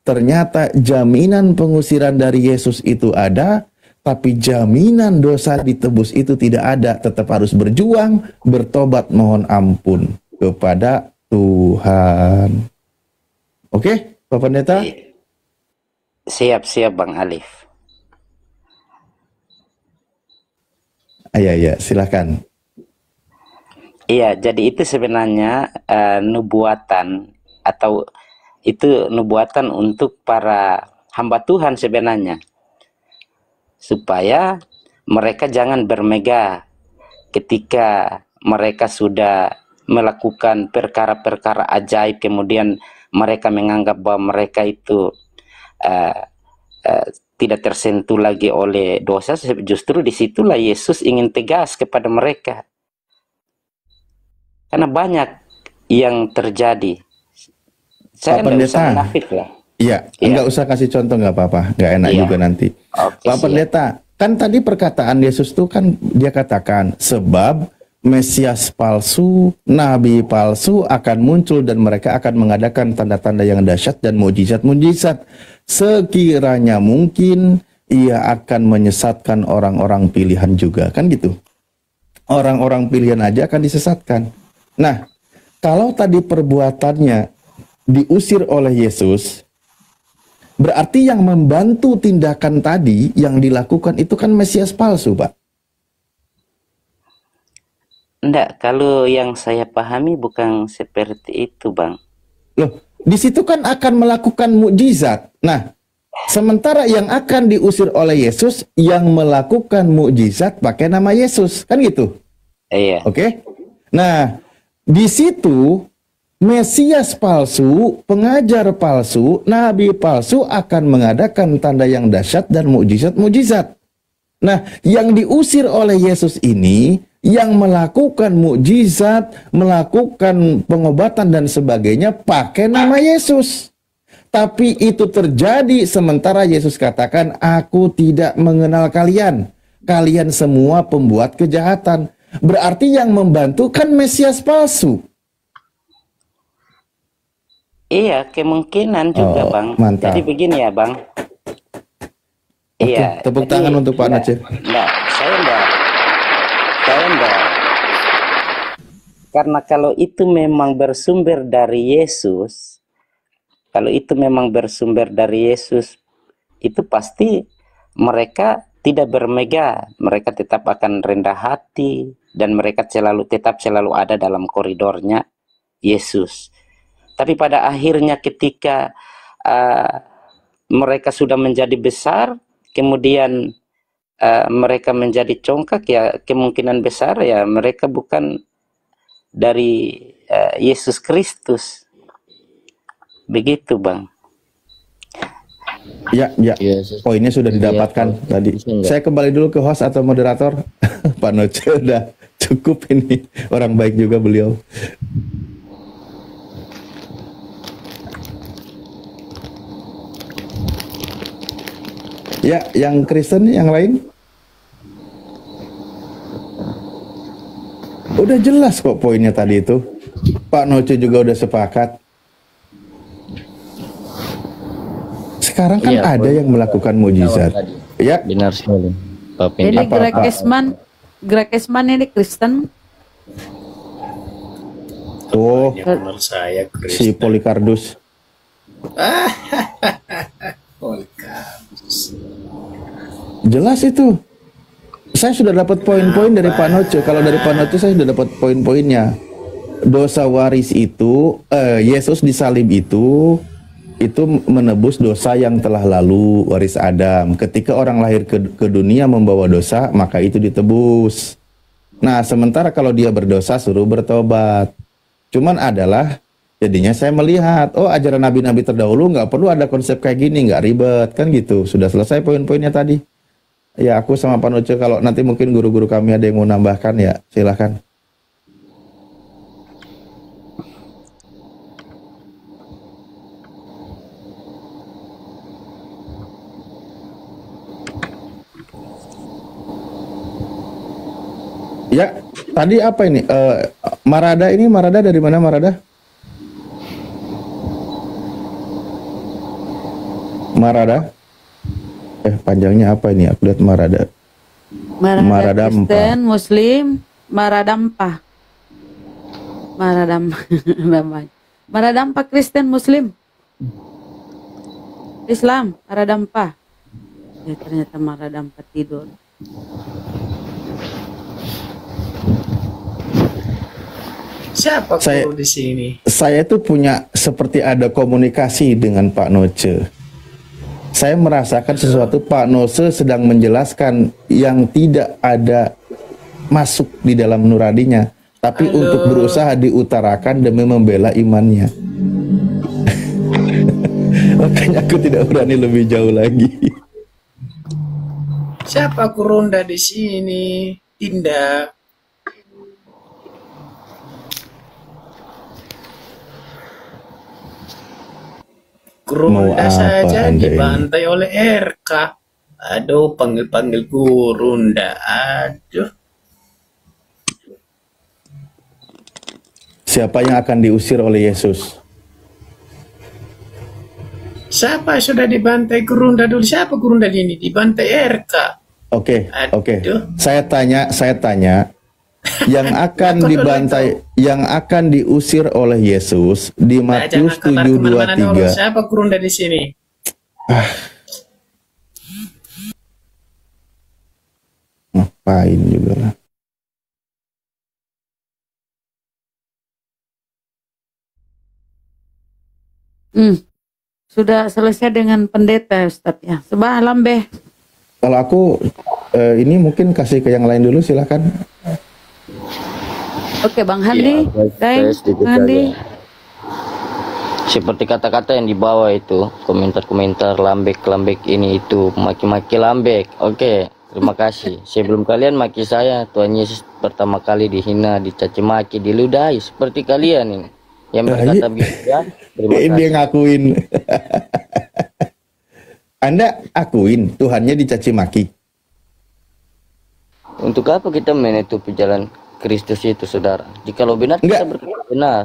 [SPEAKER 7] ternyata jaminan pengusiran dari Yesus itu ada, tapi jaminan dosa ditebus itu tidak ada. Tetap harus berjuang, bertobat, mohon ampun kepada Tuhan. Oke, Pak Pendeta?
[SPEAKER 2] Siap-siap Bang Alif.
[SPEAKER 7] Ya, silakan.
[SPEAKER 2] Iya, jadi itu sebenarnya nubuatan, atau itu nubuatan untuk para hamba Tuhan sebenarnya. Supaya mereka jangan bermegah ketika mereka sudah melakukan perkara-perkara ajaib, kemudian mereka menganggap bahwa mereka itu tidak tersentuh lagi oleh dosa. Justru disitulah Yesus ingin tegas kepada mereka. Karena banyak yang terjadi. Saya tidak usah menafik lah.
[SPEAKER 7] Iya, nggak usah kasih contoh, nggak apa-apa, nggak enak juga nanti. Pak Pendeta, kan tadi perkataan Yesus tuh kan dia katakan, sebab Mesias palsu, nabi palsu akan muncul dan mereka akan mengadakan tanda-tanda yang dahsyat dan mujizat-mujizat. Sekiranya mungkin ia akan menyesatkan orang-orang pilihan juga, kan gitu. Orang-orang pilihan aja akan disesatkan. Nah, kalau tadi perbuatannya diusir oleh Yesus, berarti yang membantu tindakan tadi yang dilakukan itu kan Mesias palsu, Pak.
[SPEAKER 2] Enggak, kalau yang saya pahami bukan seperti itu, Bang.
[SPEAKER 7] Loh, di situ kan akan melakukan mukjizat. Nah, sementara yang akan diusir oleh Yesus yang melakukan mukjizat pakai nama Yesus, kan gitu?
[SPEAKER 2] Iya.
[SPEAKER 7] Oke. Nah, di situ Mesias palsu, pengajar palsu, nabi palsu akan mengadakan tanda yang dahsyat dan mukjizat-mukjizat. Nah, yang diusir oleh Yesus ini, yang melakukan mukjizat, melakukan pengobatan dan sebagainya pakai nama Yesus. Tapi itu terjadi sementara Yesus katakan, aku tidak mengenal kalian. Kalian semua pembuat kejahatan. Berarti yang membantu kan Mesias palsu.
[SPEAKER 2] Iya, kemungkinan juga, Bang.
[SPEAKER 7] Mantap.
[SPEAKER 2] Jadi begini ya, Bang. Iya.
[SPEAKER 7] Tepuk tangan untuk Pak Nacir.
[SPEAKER 2] Enggak, saya enggak. Karena kalau itu memang bersumber dari Yesus, itu pasti mereka tidak bermegah. Mereka tetap akan rendah hati dan mereka tetap selalu ada dalam koridornya Yesus. Tapi pada akhirnya ketika mereka sudah menjadi besar, kemudian mereka menjadi congkak, ya kemungkinan besar ya mereka bukan dari Yesus Kristus. Begitu, Bang.
[SPEAKER 7] Ya. Poinnya sudah didapatkan tadi. Saya kembali dulu ke host atau moderator. Pak Noce udah Cukup ini, orang baik juga beliau. Ya, yang Kristen, yang lain? Udah jelas kok poinnya tadi itu. Pak Noce juga udah sepakat. Sekarang kan
[SPEAKER 4] Iya,
[SPEAKER 7] ada yang melakukan mujizat. Ya,
[SPEAKER 4] Benar sekali, Pak
[SPEAKER 3] Ini
[SPEAKER 4] Pendeta.
[SPEAKER 3] Grekesman ini Kristen.
[SPEAKER 7] tuh
[SPEAKER 9] Menurut saya
[SPEAKER 7] si
[SPEAKER 9] Kristen.
[SPEAKER 7] Polikardus. Jelas itu. Saya sudah dapat poin-poin dari Pak Noce. Kalau dari Pak Noce saya sudah dapat poin-poinnya. Dosa waris itu, Yesus disalib itu menebus dosa yang telah lalu, waris Adam. Ketika orang lahir ke dunia membawa dosa, maka itu ditebus. Nah, sementara kalau dia berdosa suruh bertobat. Cuman adalah jadinya saya melihat, oh ajaran nabi-nabi terdahulu nggak perlu ada konsep kayak gini, nggak ribet kan gitu. Sudah selesai poin-poinnya tadi. Ya aku sama Pak Noce, kalau nanti mungkin guru-guru kami ada yang mau nambahkan ya silakan. Ya, tadi apa ini? Marada dari mana Marada? Marada? Panjangnya apa ini? Aku lihat Marada.
[SPEAKER 3] Marada
[SPEAKER 7] Maradampa.
[SPEAKER 3] Kristen, Muslim, Maradampa. Maradampa Kristen, Muslim. Islam, Maradampa. Ya ternyata Maradampa tidur.
[SPEAKER 9] Siapa
[SPEAKER 7] Saya-
[SPEAKER 9] guru di sini?
[SPEAKER 7] Saya itu punya seperti ada komunikasi dengan Pak Noce. Saya merasakan sesuatu Pak Noce sedang menjelaskan yang tidak ada masuk di dalam nuraninya, tapi
[SPEAKER 9] Halo.
[SPEAKER 7] untuk berusaha diutarakan demi membela imannya. Makanya aku tidak berani lebih jauh lagi.
[SPEAKER 9] Siapa Kurunda di sini? Tindak.
[SPEAKER 7] Mau
[SPEAKER 9] Kurunda
[SPEAKER 7] apa
[SPEAKER 9] saja
[SPEAKER 7] Anda ini?
[SPEAKER 9] dibantai oleh RK. Aduh, panggil-panggil Kurunda. Aduh.
[SPEAKER 7] Siapa yang akan diusir oleh Yesus?
[SPEAKER 9] Siapa yang sudah dibantai Kurunda dulu? Siapa Kurunda ini? Dibantai RK.
[SPEAKER 7] Oke, oke.
[SPEAKER 9] Aduh.
[SPEAKER 7] Saya tanya, yang akan
[SPEAKER 9] Aku dulu
[SPEAKER 7] dibantai, yang akan diusir oleh Yesus di
[SPEAKER 9] Nah, jangan
[SPEAKER 7] Matius
[SPEAKER 9] kelar kemana-mana dulu.
[SPEAKER 7] 7:23.
[SPEAKER 9] Siapa Kurunda di sini?
[SPEAKER 7] Ngapain juga lah.
[SPEAKER 3] Sudah selesai dengan pendeta Ustadz ya. Sebah lambe.
[SPEAKER 7] Kalau aku ini mungkin kasih ke yang lain dulu, silakan.
[SPEAKER 3] Oke Bang Handi,
[SPEAKER 4] baik,
[SPEAKER 3] Daeng,
[SPEAKER 4] saya sedikit
[SPEAKER 3] Bang Handi.
[SPEAKER 4] saja. Seperti kata-kata yang di bawah itu, komentar-komentar lambek-lambek ini itu, maki-maki lambek. Oke, terima kasih. Sebelum kalian maki saya, Tuhan Yesus pertama kali dihina, dicaci maki, diludahi seperti kalian ini. Yang berkata ya, terima
[SPEAKER 7] Dia
[SPEAKER 4] kasih.
[SPEAKER 7] ngakuin. Anda akuin Tuhannya dicaci maki.
[SPEAKER 4] Untuk apa kita menutupi jalan Kristus itu, saudara? Jikalau benar kita
[SPEAKER 7] Enggak.
[SPEAKER 4] berkata benar.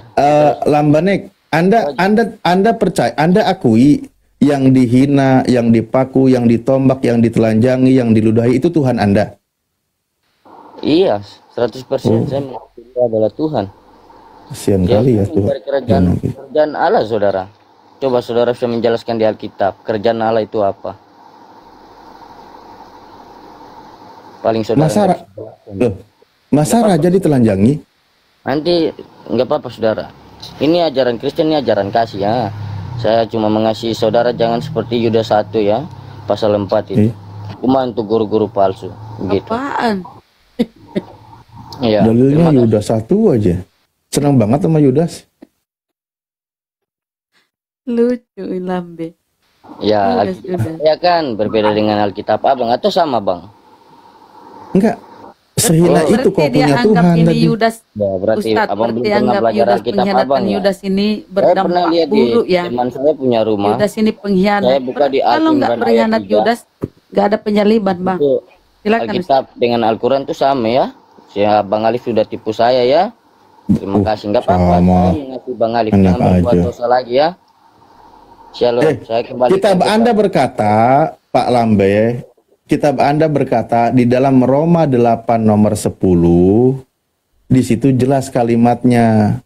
[SPEAKER 7] Lambanek, Anda percaya, Anda akui yang dihina, yang dipaku, yang ditombak, yang ditelanjangi, yang diludahi itu Tuhan Anda.
[SPEAKER 4] Iya, 100% saya mengakui dia adalah Tuhan.
[SPEAKER 7] Kasihan
[SPEAKER 4] Dia
[SPEAKER 7] kali ya Tuhan.
[SPEAKER 4] mencari kerjaan Allah, saudara. Coba saudara bisa menjelaskan di Alkitab, kerjaan Allah itu apa? Paling saudara.
[SPEAKER 7] Masa raja ditelanjangi?
[SPEAKER 4] Nanti nggak apa-apa, saudara. Ini ajaran Kristen, ini ajaran kasih ya. Saya cuma mengasihi saudara, jangan seperti Yudas 1 ya, pasal 4 itu. Cuma untuk guru-guru palsu, begitu.
[SPEAKER 3] Apaan?
[SPEAKER 4] Iya.
[SPEAKER 7] Dalilnya
[SPEAKER 4] terima kasih.
[SPEAKER 7] Yudas 1 aja. Senang banget sama Yudas.
[SPEAKER 3] Lucu lambe.
[SPEAKER 4] Ya,
[SPEAKER 3] Yudas,
[SPEAKER 4] Alkitab
[SPEAKER 3] Yudas.
[SPEAKER 4] ya kan berbeda dengan Alkitab Abang atau sama, Bang?
[SPEAKER 7] Enggak. Sehina itu kau
[SPEAKER 3] Berarti dia
[SPEAKER 7] punya
[SPEAKER 3] anggap
[SPEAKER 7] Tuhan
[SPEAKER 3] ini
[SPEAKER 7] tadi.
[SPEAKER 3] Yudas,
[SPEAKER 2] Ya, berarti
[SPEAKER 3] Ustadz,
[SPEAKER 2] abang
[SPEAKER 3] berarti
[SPEAKER 2] belum pernah
[SPEAKER 3] anggap
[SPEAKER 2] belajar
[SPEAKER 3] Yudas
[SPEAKER 2] Alkitab
[SPEAKER 3] pengkhianatan
[SPEAKER 2] abang ya.
[SPEAKER 3] Yudas ini
[SPEAKER 2] Saya pernah
[SPEAKER 3] berdampak
[SPEAKER 2] lihat di
[SPEAKER 3] buruk ya.
[SPEAKER 2] teman saya punya rumah.
[SPEAKER 3] Yudas ini pengkhianat.
[SPEAKER 2] Saya buka di
[SPEAKER 3] Kalau nggak
[SPEAKER 2] Al-Imran ayat
[SPEAKER 3] berkhianat
[SPEAKER 2] 3.
[SPEAKER 3] Yudas, nggak ada penyaliban, Bang.
[SPEAKER 2] Itu
[SPEAKER 3] Silakan Ustadz.
[SPEAKER 2] Alkitab dengan Al-Quran itu sama ya. Bang Alif sudah tipu saya ya. Terima kasih, nggak apa-apa.
[SPEAKER 7] sama.
[SPEAKER 2] Saya mengaku Bang Alif
[SPEAKER 7] Enak
[SPEAKER 2] jangan berbuat
[SPEAKER 7] aja.
[SPEAKER 2] dosa lagi ya. Shalom. Saya kembali.
[SPEAKER 7] Kitab Anda berkata, Pak Lambe, kitab Anda berkata di dalam Roma 8 nomor 10, di situ jelas kalimatnya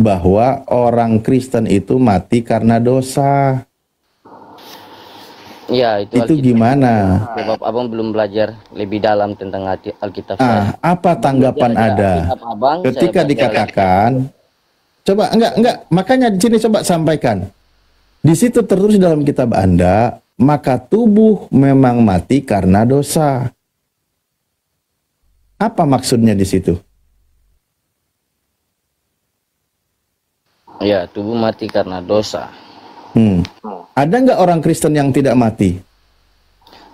[SPEAKER 7] bahwa orang Kristen itu mati karena dosa.
[SPEAKER 2] Ya, itu
[SPEAKER 7] Itu
[SPEAKER 2] Alkitab.
[SPEAKER 7] gimana?
[SPEAKER 2] Sebab abang belum belajar lebih dalam tentang Alkitab saya.
[SPEAKER 7] Apa tanggapan
[SPEAKER 2] Belajar
[SPEAKER 7] Anda
[SPEAKER 2] Alkitab abang,
[SPEAKER 7] ketika
[SPEAKER 2] saya baca
[SPEAKER 7] dikatakan, coba enggak, makanya di sini coba sampaikan. Di situ tertulis dalam kitab Anda, maka tubuh memang mati karena dosa. Apa maksudnya di situ?
[SPEAKER 2] Ya, tubuh mati karena dosa.
[SPEAKER 7] Ada nggak orang Kristen yang tidak mati?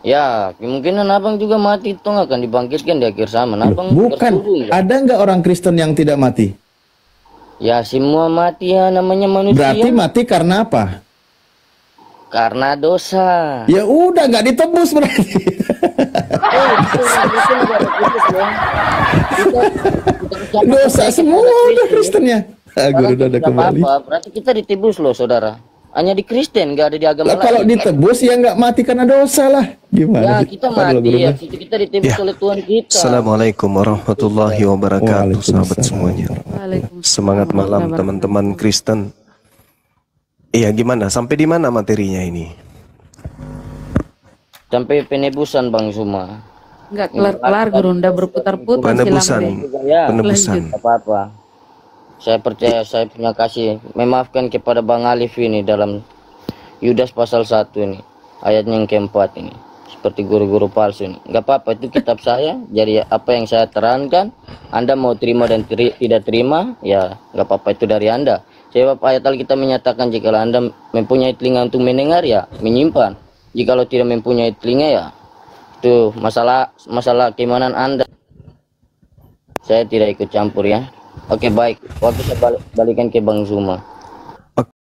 [SPEAKER 2] Ya, kemungkinan abang juga mati, toh akan dibangkitkan di akhir zaman. Abang
[SPEAKER 7] Bukan.
[SPEAKER 2] bersetuju nggak?
[SPEAKER 7] Ada nggak orang Kristen yang tidak mati?
[SPEAKER 2] Ya, semua mati ya, namanya manusia.
[SPEAKER 7] Berarti mati karena apa?
[SPEAKER 2] Karena dosa.
[SPEAKER 7] Ya udah nggak ditebus berarti. Dosa semua udah Kristennya. Guru udah ada kembali.
[SPEAKER 2] Apa, berarti kita ditebus loh, saudara. Hanya di Kristen, nggak ada di agama
[SPEAKER 7] Lah, kalau
[SPEAKER 2] lain.
[SPEAKER 7] ditebus ya nggak mati karena dosa lah. Gimana?
[SPEAKER 2] Ya, kita mati ya, kita ditebus oleh Tuhan kita.
[SPEAKER 1] Assalamualaikum warahmatullahi wabarakatuh, sahabat semuanya. Semangat malam teman-teman Kristen. Iya, gimana? Sampai di mana materinya ini?
[SPEAKER 2] Sampai penebusan Bang Suma.
[SPEAKER 3] Nggak kelar-kelar, Guru. Udah berputar-putar
[SPEAKER 1] Penebusan. Penebusan.
[SPEAKER 2] Apa-apa. Saya percaya, saya punya kasih. Memaafkan kepada Bang Alif ini dalam Yudas pasal 1 ini. Ayatnya yang keempat ini. Seperti guru-guru palsu ini. Nggak apa-apa, itu kitab saya. Jadi apa yang saya terangkan, Anda mau terima dan tidak terima, ya nggak apa-apa, itu dari Anda. Sebab ayat Alkitab menyatakan jika Anda mempunyai telinga untuk mendengar, ya menyimpan. Jikalau tidak mempunyai telinga, ya itu masalah keimanan Anda. Saya tidak ikut campur ya. Oke, baik. Waktu saya balikan ke Bang Zuma.